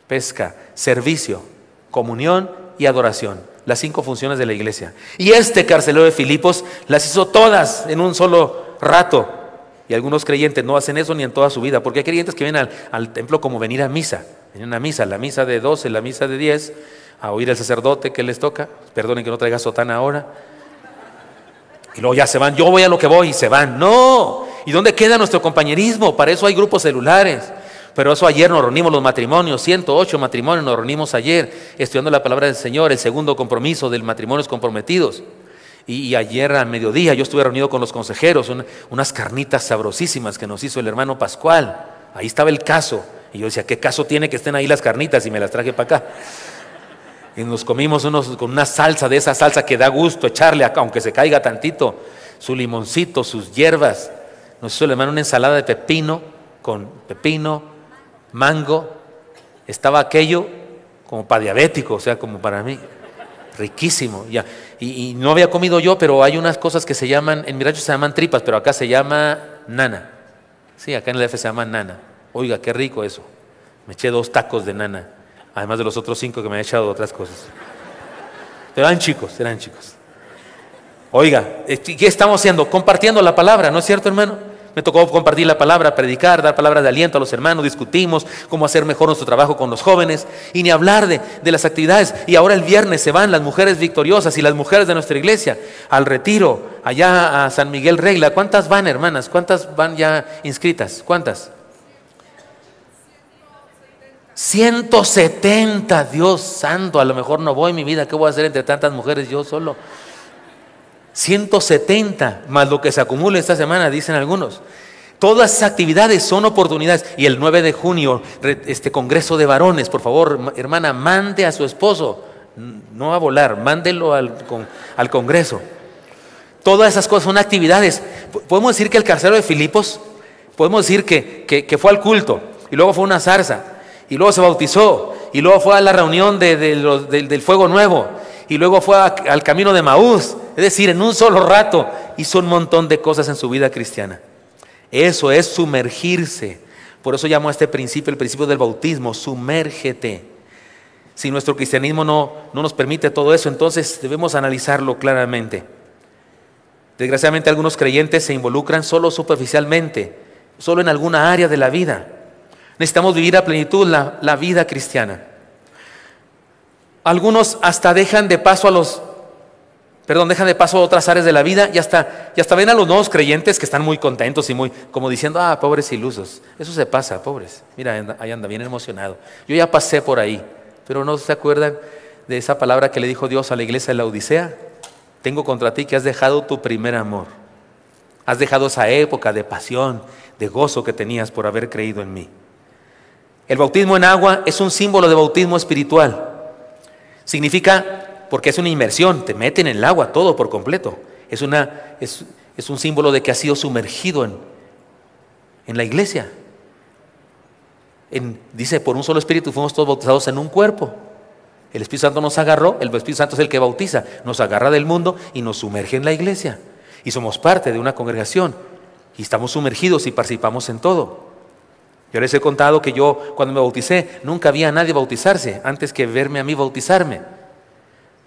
pesca, servicio, comunión y adoración. Las 5 funciones de la iglesia. Y este carcelero de Filipos las hizo todas en un solo rato. Y algunos creyentes no hacen eso ni en toda su vida, porque hay creyentes que vienen al templo como venir a misa. Vienen a misa, la misa de 12, la misa de 10, a oír al sacerdote que les toca. Perdonen que no traiga sotana ahora. Y luego ya se van, yo voy a lo que voy, y se van. ¡No! ¿Y dónde queda nuestro compañerismo? Para eso hay grupos celulares. Pero eso ayer nos reunimos los matrimonios, 108 matrimonios nos reunimos ayer, estudiando la palabra del Señor, el segundo compromiso del matrimonios comprometidos. Y ayer a mediodía yo estuve reunido con los consejeros, unas carnitas sabrosísimas que nos hizo el hermano Pascual. Ahí estaba el caso. Y yo decía, ¿qué caso tiene que estén ahí las carnitas? Y me las traje para acá. Y nos comimos con una salsa, de esa salsa que da gusto echarle, aunque se caiga tantito, su limoncito, sus hierbas. Nos hizo el hermano una ensalada de pepino, con pepino, mango. Estaba aquello como para diabético, o sea, como para mí. Riquísimo. Ya. Y no había comido yo, pero hay unas cosas que se llaman, en mi rancho se llaman tripas, pero acá se llama nana. Sí, acá en el DF se llama nana. Oiga, qué rico eso. Me eché 2 tacos de nana. además de los otros 5 que me han echado de otras cosas. Pero eran chicos. Oiga, ¿qué estamos haciendo? Compartiendo la palabra, ¿no es cierto, hermano? Me tocó compartir la palabra, predicar, dar palabras de aliento a los hermanos, discutimos cómo hacer mejor nuestro trabajo con los jóvenes y ni hablar de las actividades. Y ahora el viernes se van las mujeres victoriosas y las mujeres de nuestra iglesia al retiro, allá a San Miguel Regla. ¿Cuántas van, hermanas? ¿Cuántas van ya inscritas? ¿Cuántas? 170, Dios santo, a lo mejor no voy, mi vida, ¿qué voy a hacer entre tantas mujeres yo solo? 170 más lo que se acumula esta semana, dicen algunos. Todas esas actividades son oportunidades. Y el 9 de junio, congreso de varones, por favor, hermana, mande a su esposo, no a volar, mándelo al congreso. Todas esas cosas son actividades. Podemos decir que el carcelero de Filipos, podemos decir que fue al culto, y luego fue a una zarza, y luego se bautizó, y luego fue a la reunión del fuego nuevo, y luego fue al camino de Maús. Es decir, en un solo rato hizo un montón de cosas en su vida cristiana. Eso es sumergirse. Por eso llamo a este principio el principio del bautismo: sumérgete. Si nuestro cristianismo no nos permite todo eso, entonces debemos analizarlo claramente. Desgraciadamente algunos creyentes se involucran solo superficialmente, solo en alguna área de la vida. Necesitamos vivir a plenitud la vida cristiana. Algunos hasta dejan de paso a otras áreas de la vida y hasta ven a los nuevos creyentes que están muy contentos y muy como diciendo, pobres ilusos. Eso se pasa, pobres. Mira, ahí anda bien emocionado. Yo ya pasé por ahí, pero ¿no se acuerdan de esa palabra que le dijo Dios a la iglesia de la Odisea? Tengo contra ti que has dejado tu primer amor. Has dejado esa época de pasión, de gozo que tenías por haber creído en mí. El bautismo en agua es un símbolo de bautismo espiritual. Significa, porque es una inmersión, te meten en el agua todo por completo. Es un símbolo de que has sido sumergido en la iglesia. Dice, por un solo espíritu fuimos todos bautizados en un cuerpo. El Espíritu Santo nos agarró, el Espíritu Santo es el que bautiza, nos agarra del mundo y nos sumerge en la iglesia. Y somos parte de una congregación y estamos sumergidos y participamos en todo. Yo les he contado que yo cuando me bauticé nunca había a nadie bautizarse antes que verme a mí bautizarme.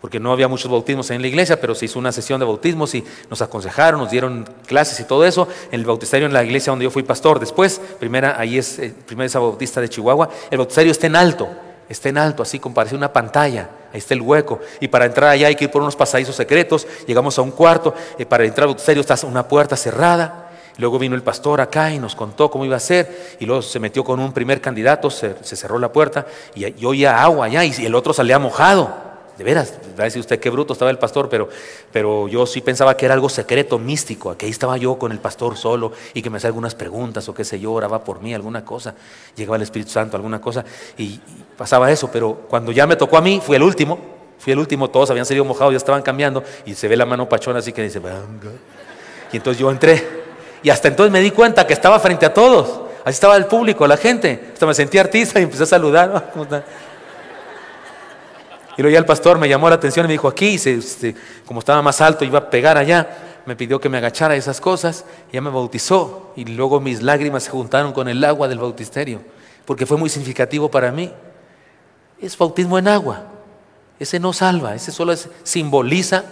Porque no había muchos bautismos en la iglesia, pero se hizo una sesión de bautismos y nos aconsejaron, nos dieron clases y todo eso, en el bautisterio en la iglesia donde yo fui pastor. Después, primera esa bautista de Chihuahua, el bautisterio está en alto, así como parece una pantalla, ahí está el hueco, y para entrar allá hay que ir por unos pasadizos secretos, llegamos a un cuarto, para entrar al bautisterio está una puerta cerrada. Luego vino el pastor acá y nos contó cómo iba a ser, y luego se metió con un primer candidato, se cerró la puerta, y yo oía agua allá, y el otro salía mojado. De veras, va a decir usted qué bruto estaba el pastor, pero yo sí pensaba que era algo secreto, místico, que ahí estaba yo con el pastor solo y que me hacía algunas preguntas o qué sé yo, oraba por mí, alguna cosa, llegaba el Espíritu Santo, alguna cosa, y pasaba eso. Pero cuando ya me tocó a mí, fui el último, todos habían salido mojados, ya estaban cambiando, y se ve la mano pachona así que dice, venga. Y entonces yo entré, y hasta entonces me di cuenta que estaba frente a todos, así estaba el público, la gente, hasta me sentí artista y empecé a saludar, ¿cómo están? Y luego ya el pastor me llamó la atención y me dijo, aquí, como estaba más alto, iba a pegar allá, me pidió que me agachara esas cosas, y ya me bautizó, y luego mis lágrimas se juntaron con el agua del bautisterio, porque fue muy significativo para mí. Es bautismo en agua, ese no salva, ese solo simboliza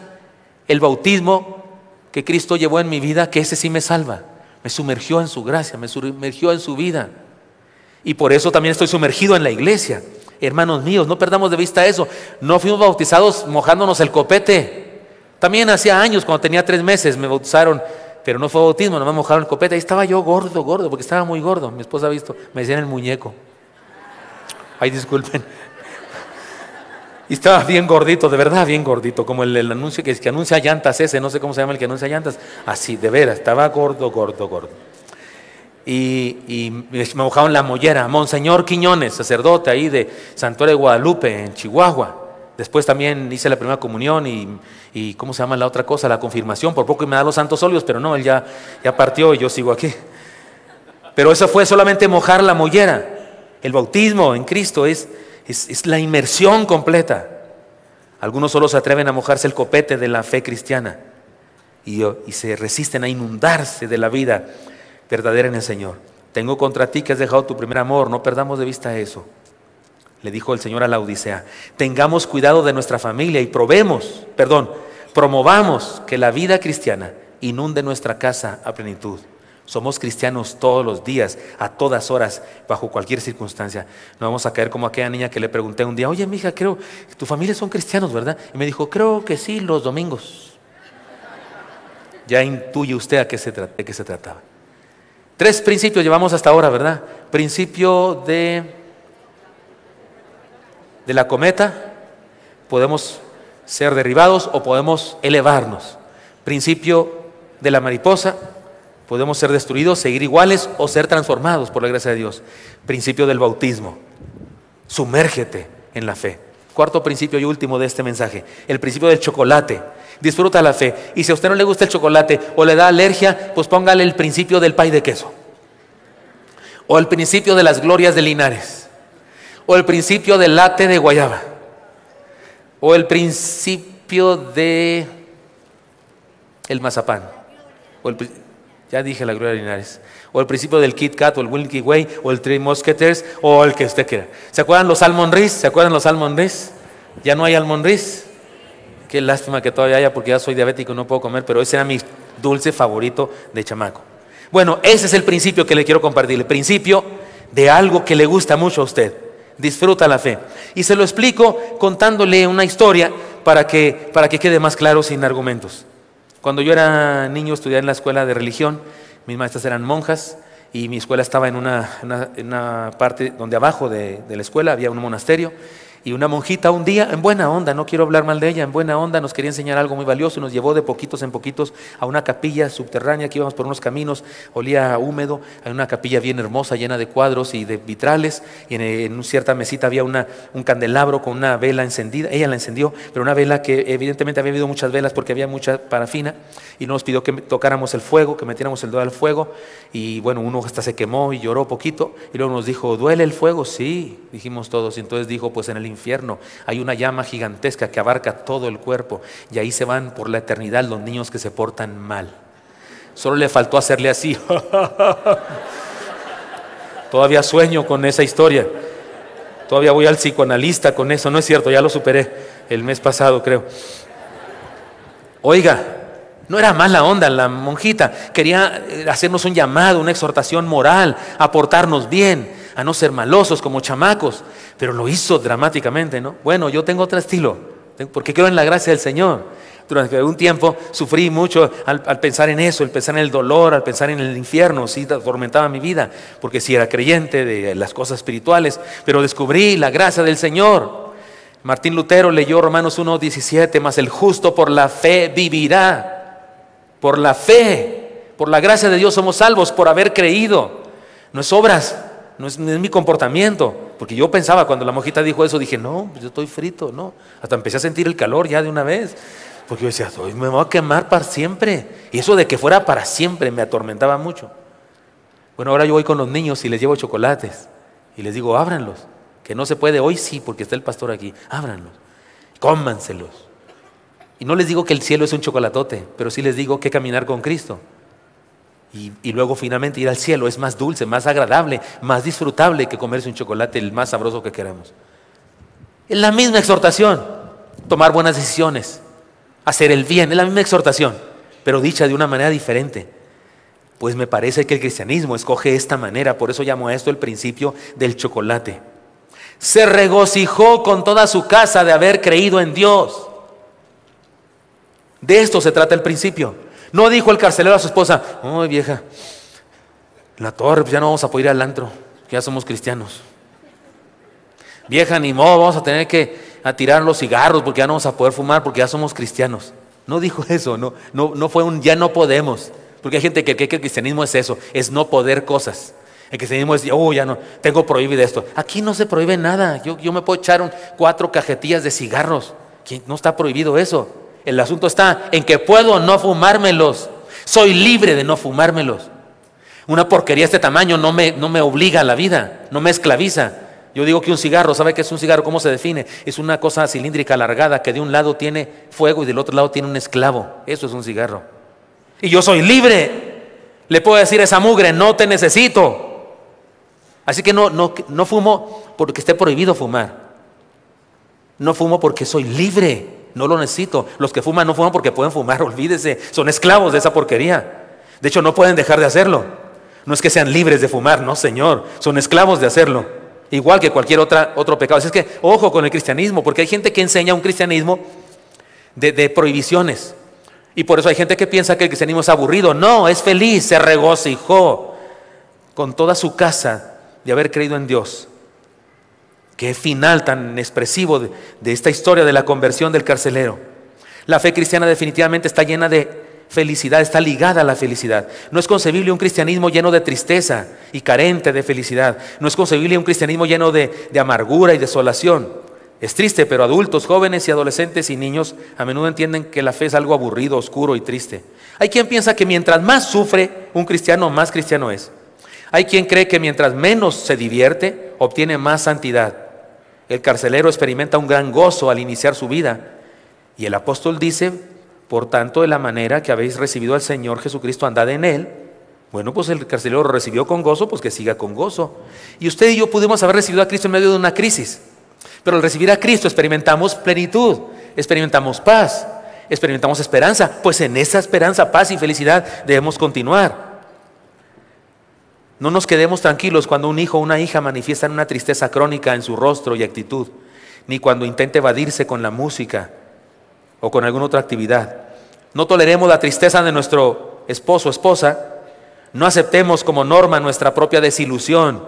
el bautismo que Cristo llevó en mi vida, que ese sí me salva, me sumergió en su gracia, me sumergió en su vida, y por eso también estoy sumergido en la iglesia. Hermanos míos, no perdamos de vista eso. No fuimos bautizados mojándonos el copete. También hacía años, cuando tenía 3 meses, me bautizaron, pero no fue bautismo, nomás mojaron el copete. Ahí estaba yo gordo, porque estaba muy gordo. Mi esposa ha visto, me decían el muñeco. Ay, disculpen. Y estaba bien gordito, de verdad bien gordito, como el anuncio que anuncia llantas ese, no sé cómo se llama el que anuncia llantas. Así, de veras, estaba gordo. Y me mojaron la mollera. Monseñor Quiñones, sacerdote ahí de Santuario de Guadalupe en Chihuahua. Después también hice la primera comunión y ¿cómo se llama la otra cosa? La confirmación. Por poco y me da los santos óleos, pero no, él ya partió y yo sigo aquí. Pero eso fue solamente mojar la mollera. El bautismo en Cristo es la inmersión completa. Algunos solo se atreven a mojarse el copete de la fe cristiana y se resisten a inundarse de la vida verdadera en el Señor. Tengo contra ti que has dejado tu primer amor. No perdamos de vista eso. le dijo el Señor a la Odisea. Tengamos cuidado de nuestra familia y promovamos que la vida cristiana inunde nuestra casa a plenitud. Somos cristianos todos los días, a todas horas, bajo cualquier circunstancia. No vamos a caer como aquella niña que le pregunté un día, oye, mija, creo que tu familia son cristianos, ¿verdad? Y me dijo, creo que sí, los domingos. Ya intuye usted de qué se trataba. 3 principios llevamos hasta ahora, ¿verdad? Principio de la cometa, podemos ser derribados o podemos elevarnos. Principio de la mariposa, podemos ser destruidos, seguir iguales o ser transformados por la gracia de Dios. Principio del bautismo, sumérgete en la fe. 4º principio y último de este mensaje, el principio del chocolate. Disfruta la fe. Y si a usted no le gusta el chocolate o le da alergia, pues póngale el principio del pay de queso. O el principio de las glorias de Linares. O el principio del latte de guayaba. O el principio de el mazapán. Ya dije la gloria de Linares. O el principio del Kit Kat, o el Milky Way, o el Three Musketeers, o el que usted quiera. ¿Se acuerdan los Almond Ris? ¿Se acuerdan los Almond Ris? ¿Ya no hay Almond Ris? Qué lástima que todavía haya, porque ya soy diabético y no puedo comer, pero ese era mi dulce favorito de chamaco. Bueno, ese es el principio que le quiero compartir, el principio de algo que le gusta mucho a usted. Disfruta la fe. Y se lo explico contándole una historia para que quede más claro sin argumentos. Cuando yo era niño estudiaba en la escuela de religión, mis maestras eran monjas y mi escuela estaba en una parte donde abajo de la escuela había un monasterio. Y una monjita un día, en buena onda, no quiero hablar mal de ella, en buena onda nos quería enseñar algo muy valioso, nos llevó de poquitos en poquitos a una capilla subterránea, que íbamos por unos caminos, olía húmedo, hay una capilla bien hermosa, llena de cuadros y de vitrales, y en una cierta mesita había un candelabro con una vela encendida, ella la encendió, pero una vela que evidentemente había habido muchas velas porque había mucha parafina, y nos pidió que tocáramos el fuego, que metiéramos el dedo al fuego, y bueno, uno hasta se quemó y lloró poquito, y luego nos dijo, ¿duele el fuego? Sí, dijimos todos, y entonces dijo, pues en el infierno hay una llama gigantesca que abarca todo el cuerpo y ahí se van por la eternidad los niños que se portan mal. Solo le faltó hacerle así. Todavía sueño con esa historia. Todavía voy al psicoanalista con eso. No es cierto, ya lo superé el mes pasado, creo. Oiga, no era mala onda la monjita. Quería hacernos un llamado, una exhortación moral, a portarnos bien, a no ser malosos como chamacos, pero lo hizo dramáticamente, ¿no? Bueno, yo tengo otro estilo, porque creo en la gracia del Señor. Durante un tiempo sufrí mucho al pensar en eso, al pensar en el dolor, al pensar en el infierno, sí atormentaba mi vida, porque sí era creyente de las cosas espirituales, pero descubrí la gracia del Señor. Martín Lutero leyó Romanos 1:17, mas el justo por la fe vivirá. Por la fe, por la gracia de Dios somos salvos, por haber creído. No es obras. No es mi comportamiento, porque yo pensaba cuando la monjita dijo eso, dije, no, pues yo estoy frito, no. Hasta empecé a sentir el calor ya de una vez, porque yo decía, hoy me voy a quemar para siempre. Y eso de que fuera para siempre me atormentaba mucho. Bueno, ahora yo voy con los niños y les llevo chocolates y les digo, ábranlos, que no se puede hoy sí, porque está el pastor aquí, ábranlos, cómanselos. Y no les digo que el cielo es un chocolatote, pero sí les digo que caminar con Cristo. Y luego finalmente ir al cielo es más dulce, más agradable, más disfrutable que comerse un chocolate el más sabroso que queramos. Es la misma exhortación, tomar buenas decisiones, hacer el bien, es la misma exhortación, pero dicha de una manera diferente. Pues me parece que el cristianismo escoge esta manera, por eso llamo a esto el principio del chocolate. Se regocijó con toda su casa de haber creído en Dios. De esto se trata el principio. No dijo el carcelero a su esposa, ay vieja, la torre, pues ya no vamos a poder ir al antro, que ya somos cristianos. Vieja, ni modo, vamos a tener que tirar los cigarros porque ya no vamos a poder fumar porque ya somos cristianos. No dijo eso, no fue un ya no podemos, porque hay gente que cree que el cristianismo es eso, es no poder cosas. El cristianismo es, ya no, tengo prohibido esto. Aquí no se prohíbe nada, yo me puedo echar 4 cajetillas de cigarros, no está prohibido eso. El asunto está en que puedo no fumármelos. Soy libre de no fumármelos. Una porquería de este tamaño no me obliga a la vida, no me esclaviza. Yo digo que un cigarro, ¿sabe qué es un cigarro? ¿Cómo se define? Es una cosa cilíndrica alargada que de un lado tiene fuego y del otro lado tiene un esclavo. Eso es un cigarro. Y yo soy libre. Le puedo decir a esa mugre, no te necesito. Así que no fumo porque esté prohibido fumar. No fumo porque soy libre, no lo necesito. Los que fuman no fuman porque pueden fumar, olvídese, son esclavos de esa porquería. De hecho, no pueden dejar de hacerlo. No es que sean libres de fumar, no, Señor, son esclavos de hacerlo. Igual que cualquier otro pecado. Así es que, ojo con el cristianismo, porque hay gente que enseña un cristianismo de prohibiciones. Y por eso hay gente que piensa que el cristianismo es aburrido. No, es feliz, se regocijó con toda su casa de haber creído en Dios. Qué final tan expresivo de esta historia de la conversión del carcelero. La fe cristiana definitivamente está llena de felicidad, está ligada a la felicidad. No es concebible un cristianismo lleno de tristeza y carente de felicidad. No es concebible un cristianismo lleno de amargura y desolación. Es triste, pero adultos, jóvenes y adolescentes y niños a menudo entienden que la fe es algo aburrido, oscuro y triste. Hay quien piensa que mientras más sufre un cristiano, más cristiano es. Hay quien cree que mientras menos se divierte, obtiene más santidad. El carcelero experimenta un gran gozo al iniciar su vida. Y el apóstol dice, por tanto, de la manera que habéis recibido al Señor Jesucristo, andad en Él. Bueno, pues el carcelero lo recibió con gozo, pues que siga con gozo. Y usted y yo pudimos haber recibido a Cristo en medio de una crisis. Pero al recibir a Cristo experimentamos plenitud, experimentamos paz, experimentamos esperanza. Pues en esa esperanza, paz y felicidad debemos continuar. No nos quedemos tranquilos cuando un hijo o una hija manifiestan una tristeza crónica en su rostro y actitud, ni cuando intente evadirse con la música o con alguna otra actividad. No toleremos la tristeza de nuestro esposo o esposa, no aceptemos como norma nuestra propia desilusión,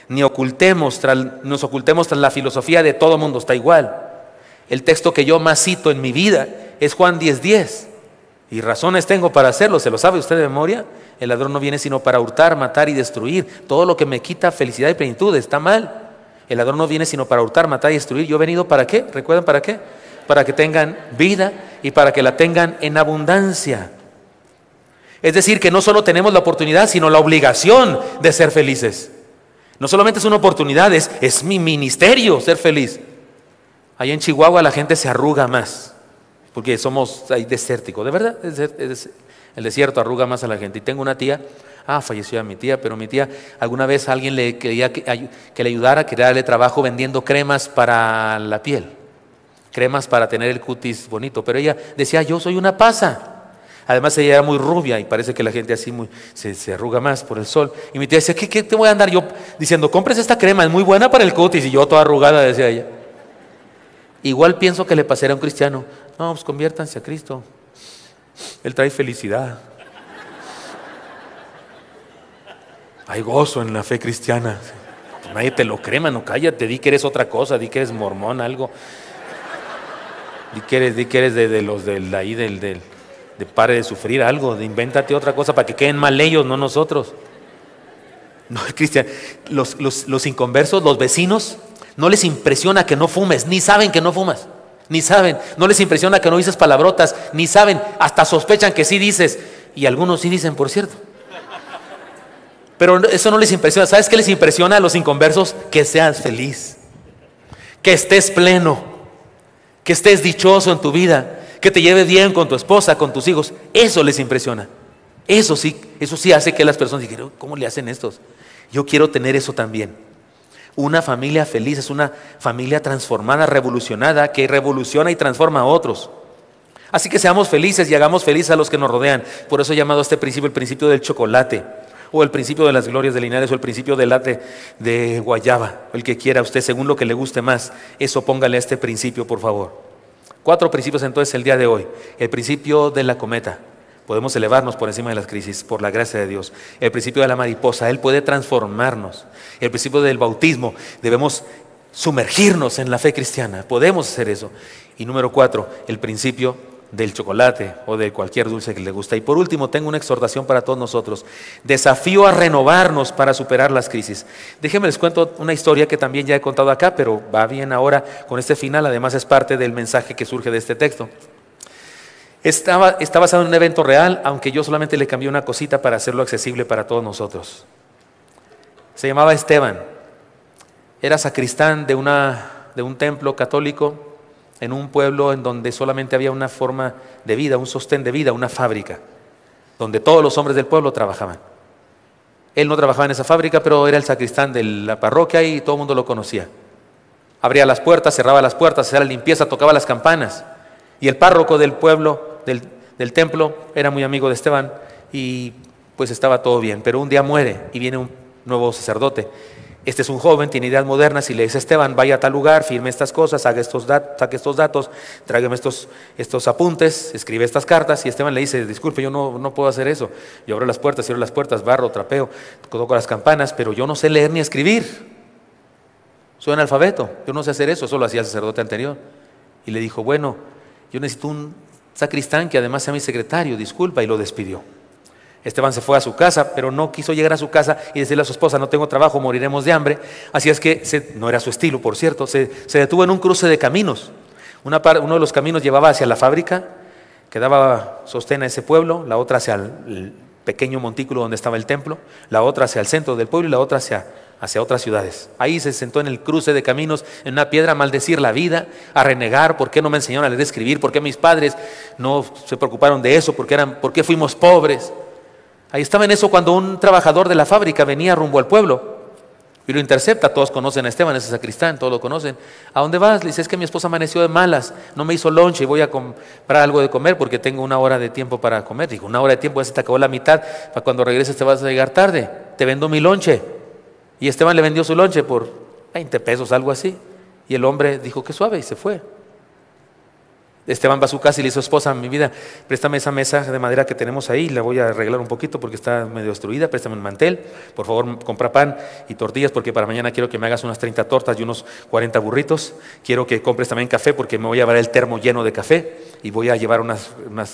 ni nos ocultemos tras la filosofía de todo mundo está igual. El texto que yo más cito en mi vida es Juan 10:10, y razones tengo para hacerlo. ¿Se lo sabe usted de memoria? El ladrón no viene sino para hurtar, matar y destruir. Todo lo que me quita felicidad y plenitud está mal. El ladrón no viene sino para hurtar, matar y destruir. Yo he venido ¿para qué? ¿Recuerdan para qué? Para que tengan vida y para que la tengan en abundancia. Es decir, que no solo tenemos la oportunidad, sino la obligación de ser felices. No solamente es una oportunidad, es mi ministerio ser feliz. Allá en Chihuahua la gente se arruga más, porque somos ahí desérticos. De verdad, el desierto arruga más a la gente. Y tengo una tía, falleció ya mi tía, pero mi tía, alguna vez alguien le quería que le ayudara, quería darle trabajo vendiendo cremas para la piel, cremas para tener el cutis bonito, pero ella decía, yo soy una pasa. Además ella era muy rubia y parece que la gente así se arruga más por el sol. Y mi tía decía, ¿qué te voy a andar yo diciendo? Compres esta crema, es muy buena para el cutis. Y yo toda arrugada, decía ella. Igual pienso que le pasaría a un cristiano. No, pues conviértanse a Cristo. Él trae felicidad. Hay gozo en la fe cristiana. Nadie te lo cree, mano, cállate, di que eres otra cosa, di que eres mormón, algo. Di que eres de los del ahí de pare de sufrir algo, invéntate otra cosa para que queden mal ellos, no nosotros. No, Cristian, los inconversos, los vecinos, no les impresiona que no fumes, ni saben que no fumas, ni saben, no les impresiona que no dices palabrotas, ni saben, hasta sospechan que sí dices, y algunos sí dicen, por cierto. Pero eso no les impresiona. ¿Sabes qué les impresiona a los inconversos? Que seas feliz, que estés pleno, que estés dichoso en tu vida, que te lleves bien con tu esposa, con tus hijos. Eso les impresiona. Eso sí hace que las personas digan, ¿cómo le hacen estos? Yo quiero tener eso también. Una familia feliz es una familia transformada, revolucionada, que revoluciona y transforma a otros. Así que seamos felices y hagamos felices a los que nos rodean. Por eso he llamado a este principio el principio del chocolate, o el principio de las glorias de Linares, o el principio del latte de guayaba, el que quiera usted, según lo que le guste más. Eso póngale a este principio, por favor. 4 principios entonces el día de hoy. El principio de la cometa. Podemos elevarnos por encima de las crisis por la gracia de Dios. El principio de la mariposa. Él puede transformarnos. El principio del bautismo. Debemos sumergirnos en la fe cristiana. Podemos hacer eso. Y número 4, el principio del chocolate o de cualquier dulce que le gusta. Y por último, tengo una exhortación para todos nosotros. Desafío a renovarnos para superar las crisis. Déjenme les cuento una historia que también ya he contado acá, pero va bien ahora con este final. Además es parte del mensaje que surge de este texto. Está basado en un evento real, aunque yo solamente le cambié una cosita para hacerlo accesible para todos nosotros. Se llamaba Esteban. Era sacristán de un templo católico en un pueblo en donde solamente había una forma de vida, un sostén de vida, una fábrica, donde todos los hombres del pueblo trabajaban. Él no trabajaba en esa fábrica, pero era el sacristán de la parroquia y todo el mundo lo conocía. Abría las puertas, cerraba las puertas, hacía la limpieza, tocaba las campanas. Y el párroco del pueblo, del templo, era muy amigo de Esteban y pues estaba todo bien. Pero un día muere y viene un nuevo sacerdote. Este es un joven, tiene ideas modernas y le dice a Esteban: vaya a tal lugar, firme estas cosas, saque estos datos, tráigame estos apuntes, escribe estas cartas. Y Esteban le dice: disculpe, yo no puedo hacer eso. Yo abro las puertas, cierro las puertas, barro, trapeo, toco las campanas, pero yo no sé leer ni escribir. Soy analfabeto, yo no sé hacer eso. Eso lo hacía el sacerdote anterior. Y le dijo: bueno, yo necesito un sacristán que además sea mi secretario, disculpa. Y lo despidió. Esteban se fue a su casa, pero no quiso llegar a su casa y decirle a su esposa: no tengo trabajo, moriremos de hambre. Así es que, no era su estilo, por cierto, se detuvo en un cruce de caminos. Uno de los caminos llevaba hacia la fábrica, que daba sostén a ese pueblo, la otra hacia el pequeño montículo donde estaba el templo, la otra hacia el centro del pueblo y la otra hacia otras ciudades. Ahí se sentó en el cruce de caminos, en una piedra, a maldecir la vida, a renegar: ¿por qué no me enseñaron a leer y escribir? ¿Por qué mis padres no se preocuparon de eso? ¿Por qué fuimos pobres? Ahí estaba en eso cuando un trabajador de la fábrica venía rumbo al pueblo y lo intercepta. Todos conocen a Esteban, ese sacristán, todos lo conocen. ¿A dónde vas? Le dice: es que mi esposa amaneció de malas, no me hizo lonche y voy a comprar algo de comer porque tengo 1 hora de tiempo para comer. Digo: 1 hora de tiempo, ya se te acabó la mitad, para cuando regreses te vas a llegar tarde, te vendo mi lonche. Y Esteban le vendió su lonche por 20 pesos, algo así. Y el hombre dijo: qué suave, y se fue. Esteban va a su casa y le dice a su esposa: mi vida, préstame esa mesa de madera que tenemos ahí, la voy a arreglar un poquito porque está medio destruida, préstame un mantel, por favor compra pan y tortillas porque para mañana quiero que me hagas unas 30 tortas y unos 40 burritos, quiero que compres también café porque me voy a llevar el termo lleno de café y voy a llevar unas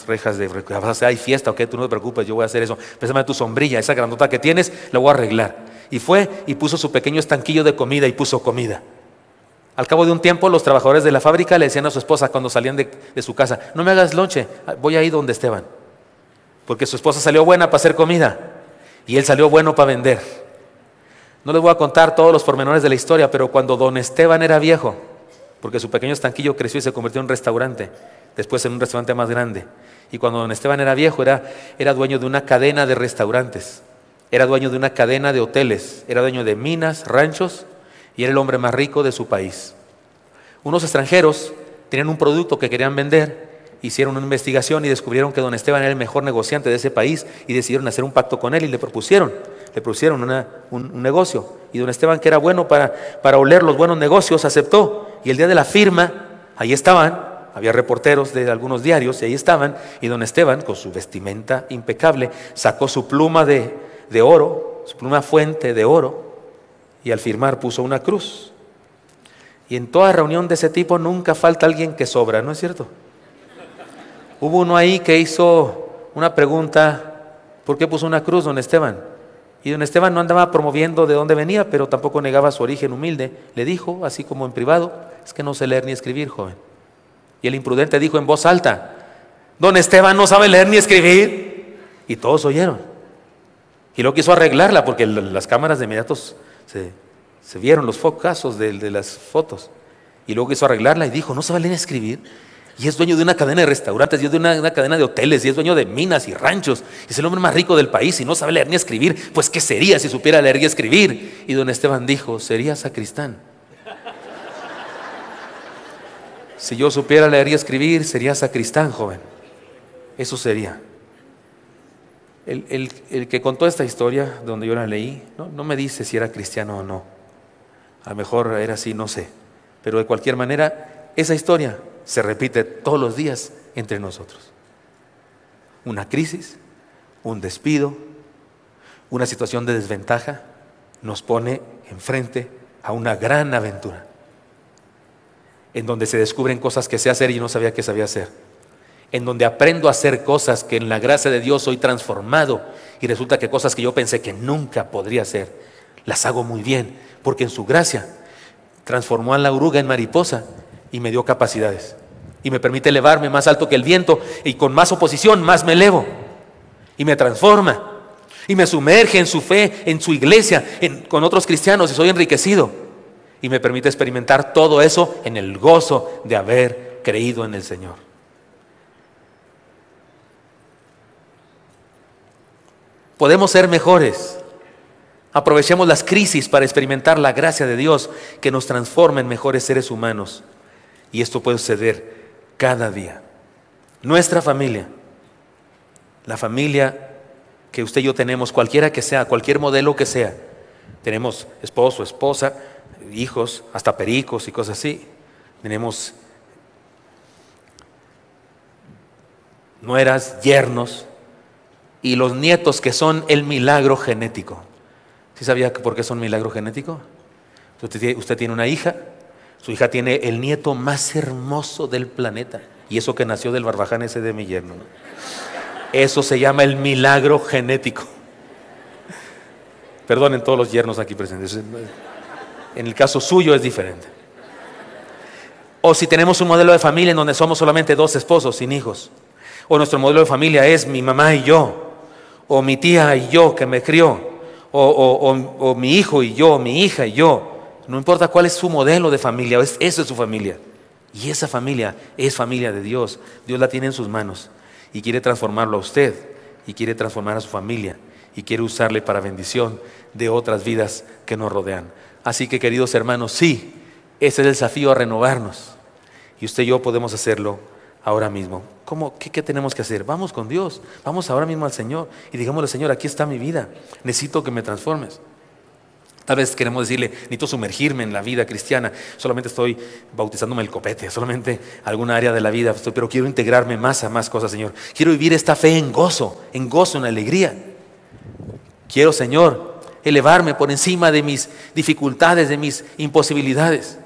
rejas de... hay fiesta, ok, tú no te preocupes, yo voy a hacer eso, préstame tu sombrilla, esa grandota que tienes, la voy a arreglar. Y fue y puso su pequeño estanquillo de comida y puso comida. Al cabo de un tiempo, los trabajadores de la fábrica le decían a su esposa cuando salían de su casa: no me hagas lonche, voy a ir donde Esteban. Porque su esposa salió buena para hacer comida y él salió bueno para vender. No les voy a contar todos los pormenores de la historia, pero cuando don Esteban era viejo, porque su pequeño estanquillo creció y se convirtió en un restaurante, después en un restaurante más grande. Y cuando don Esteban era viejo, era dueño de una cadena de restaurantes, era dueño de una cadena de hoteles, era dueño de minas, ranchos, y era el hombre más rico de su país. Unos extranjeros tenían un producto que querían vender, hicieron una investigación y descubrieron que don Esteban era el mejor negociante de ese país y decidieron hacer un pacto con él y le propusieron un negocio. Y don Esteban, que era bueno para oler los buenos negocios, aceptó. Y el día de la firma, ahí estaban, había reporteros de algunos diarios y ahí estaban, y don Esteban, con su vestimenta impecable, sacó su pluma de oro, su pluma fuente de oro, y al firmar puso una cruz. Y en toda reunión de ese tipo nunca falta alguien que sobra, ¿no es cierto? Hubo uno ahí que hizo una pregunta: ¿por qué puso una cruz, don Esteban? Y don Esteban no andaba promoviendo de dónde venía, pero tampoco negaba su origen humilde. Le dijo, así como en privado: es que no sé leer ni escribir, joven. Y el imprudente dijo en voz alta: don Esteban no sabe leer ni escribir. Y todos oyeron. Y luego quiso arreglarla porque las cámaras de inmediato se vieron los focazos de las fotos. Y luego quiso arreglarla y dijo: no sabe leer ni escribir. Y es dueño de una cadena de restaurantes, y es dueño de una cadena de hoteles, y es dueño de minas y ranchos. Y es el hombre más rico del país y no sabe leer ni escribir. Pues ¿qué sería si supiera leer y escribir? Y don Esteban dijo: sería sacristán. Si yo supiera leer y escribir, sería sacristán, joven. Eso sería. El que contó esta historia, donde yo la leí, no me dice si era cristiano o no. A lo mejor era así, no sé. Pero de cualquier manera, esa historia se repite todos los días entre nosotros. Una crisis, un despido, una situación de desventaja nos pone enfrente a una gran aventura, en donde se descubren cosas que sé hacer y no sabía que sabía hacer, en donde aprendo a hacer cosas que en la gracia de Dios soy transformado, y resulta que cosas que yo pensé que nunca podría hacer, las hago muy bien, porque en su gracia transformó a la oruga en mariposa y me dio capacidades y me permite elevarme más alto que el viento, y con más oposición más me elevo y me transforma y me sumerge en su fe, en su iglesia, con otros cristianos, y soy enriquecido, y me permite experimentar todo eso en el gozo de haber creído en el Señor. Podemos ser mejores, Aprovechemos las crisis para experimentar la gracia de Dios que nos transforma en mejores seres humanos. Y esto puede suceder cada día. Nuestra familia, la familia que usted y yo tenemos, cualquiera que sea, cualquier modelo que sea, tenemos esposo, esposa, hijos, hasta pericos y cosas así. Tenemos nueras, yernos y los nietos que son el milagro genético. ¿Sí sabía por qué son milagro genético? Usted tiene una hija, su hija tiene el nieto más hermoso del planeta, y eso que nació del barbaján ese de mi yerno, ¿no? Eso se llama el milagro genético. Perdonen todos los yernos aquí presentes, en el caso suyo es diferente. O si tenemos un modelo de familia en donde somos solamente dos esposos sin hijos, o nuestro modelo de familia es mi mamá y yo, o mi tía y yo que me crió, o mi hijo y yo, mi hija y yo. No importa cuál es su modelo de familia, eso es su familia. Y esa familia es familia de Dios. Dios la tiene en sus manos y quiere transformarlo a usted, y quiere transformar a su familia, y quiere usarle para bendición de otras vidas que nos rodean. Así que, queridos hermanos, sí, ese es el desafío, a renovarnos. Y usted y yo podemos hacerlo ahora mismo. ¿Qué tenemos que hacer? Vamos con Dios, vamos ahora mismo al Señor y digámosle: Señor, aquí está mi vida, necesito que me transformes. Tal vez queremos decirle: necesito sumergirme en la vida cristiana, solamente estoy bautizándome el copete, solamente alguna área de la vida, pero quiero integrarme más a más cosas, Señor. Quiero vivir esta fe en gozo, en alegría. Quiero, Señor, elevarme por encima de mis dificultades, de mis imposibilidades.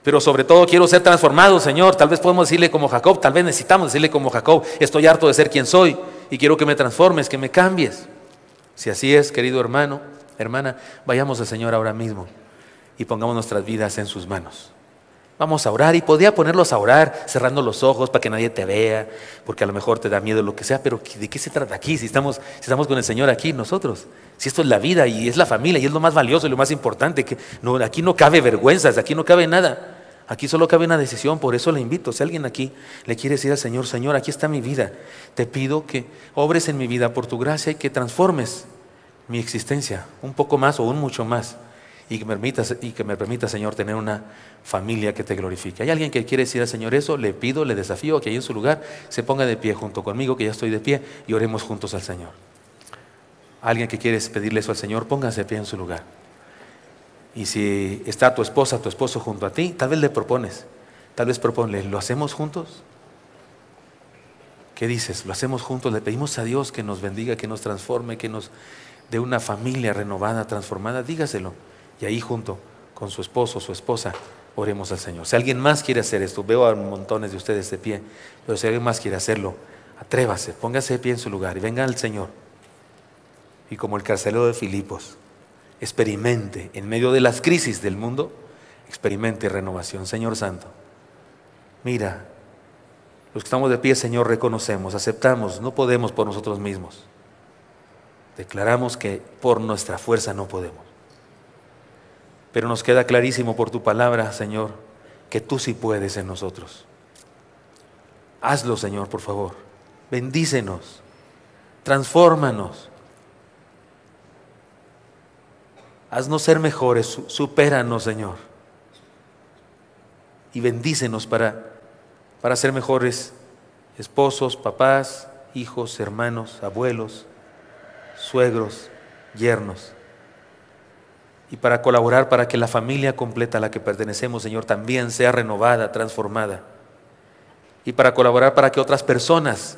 Pero sobre todo quiero ser transformado, Señor. Tal vez podemos decirle como Jacob, tal vez necesitamos decirle como Jacob: estoy harto de ser quien soy y quiero que me transformes, que me cambies. Si así es, querido hermano, hermana, vayamos al Señor ahora mismo y pongamos nuestras vidas en sus manos. Vamos a orar, y podría ponerlos a orar cerrando los ojos para que nadie te vea, porque a lo mejor te da miedo lo que sea, pero ¿de qué se trata aquí? Si estamos con el Señor aquí nosotros, si esto es la vida y es la familia y es lo más valioso y lo más importante, que no, aquí no cabe vergüenzas, aquí no cabe nada. Aquí solo cabe una decisión. Por eso le invito, si alguien aquí le quiere decir al Señor: Señor, aquí está mi vida, te pido que obres en mi vida por tu gracia y que transformes mi existencia un poco más o un mucho más, y que me permita, Señor, tener una familia que te glorifique. ¿Hay alguien que quiere decir al Señor eso? Le pido, le desafío a que ahí en su lugar se ponga de pie junto conmigo, que ya estoy de pie, y oremos juntos al Señor. ¿Alguien que quiere pedirle eso al Señor? Póngase de pie en su lugar. Y si está tu esposa, tu esposo junto a ti, tal vez le propones, tal vez proponle: ¿lo hacemos juntos? ¿Qué dices? ¿Lo hacemos juntos? Le pedimos a Dios que nos bendiga, que nos transforme, que nos dé una familia renovada, transformada. Dígaselo. Y ahí junto con su esposo, su esposa, oremos al Señor. Si alguien más quiere hacer esto, veo a montones de ustedes de pie, pero si alguien más quiere hacerlo, atrévase, póngase de pie en su lugar y venga al Señor. Y como el carcelero de Filipos, experimente en medio de las crisis del mundo, experimente renovación. Señor Santo, mira, los que estamos de pie, Señor, reconocemos, aceptamos, no podemos por nosotros mismos. Declaramos que por nuestra fuerza no podemos. Pero nos queda clarísimo por tu palabra, Señor, que tú sí puedes en nosotros. Hazlo, Señor, por favor. Bendícenos, transfórmanos. Haznos ser mejores, supéranos, Señor. Y bendícenos para ser mejores esposos, papás, hijos, hermanos, abuelos, suegros, yernos. Y para colaborar para que la familia completa a la que pertenecemos, Señor, también sea renovada, transformada. Y para colaborar para que otras personas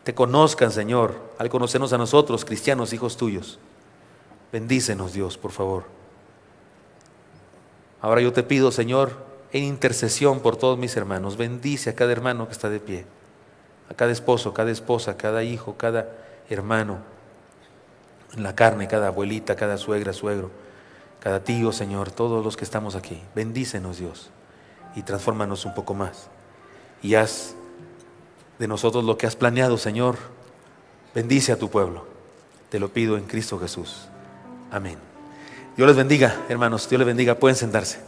te conozcan, Señor, al conocernos a nosotros, cristianos, hijos tuyos. Bendícenos, Dios, por favor. Ahora yo te pido, Señor, en intercesión por todos mis hermanos, bendice a cada hermano que está de pie, a cada esposo, cada esposa, cada hijo, cada hermano en la carne, cada abuelita, cada suegra, suegro, cada tío, Señor, todos los que estamos aquí. Bendícenos, Dios, y transfórmanos un poco más. Y haz de nosotros lo que has planeado, Señor. Bendice a tu pueblo. Te lo pido en Cristo Jesús. Amén. Dios les bendiga, hermanos. Dios les bendiga. Pueden sentarse.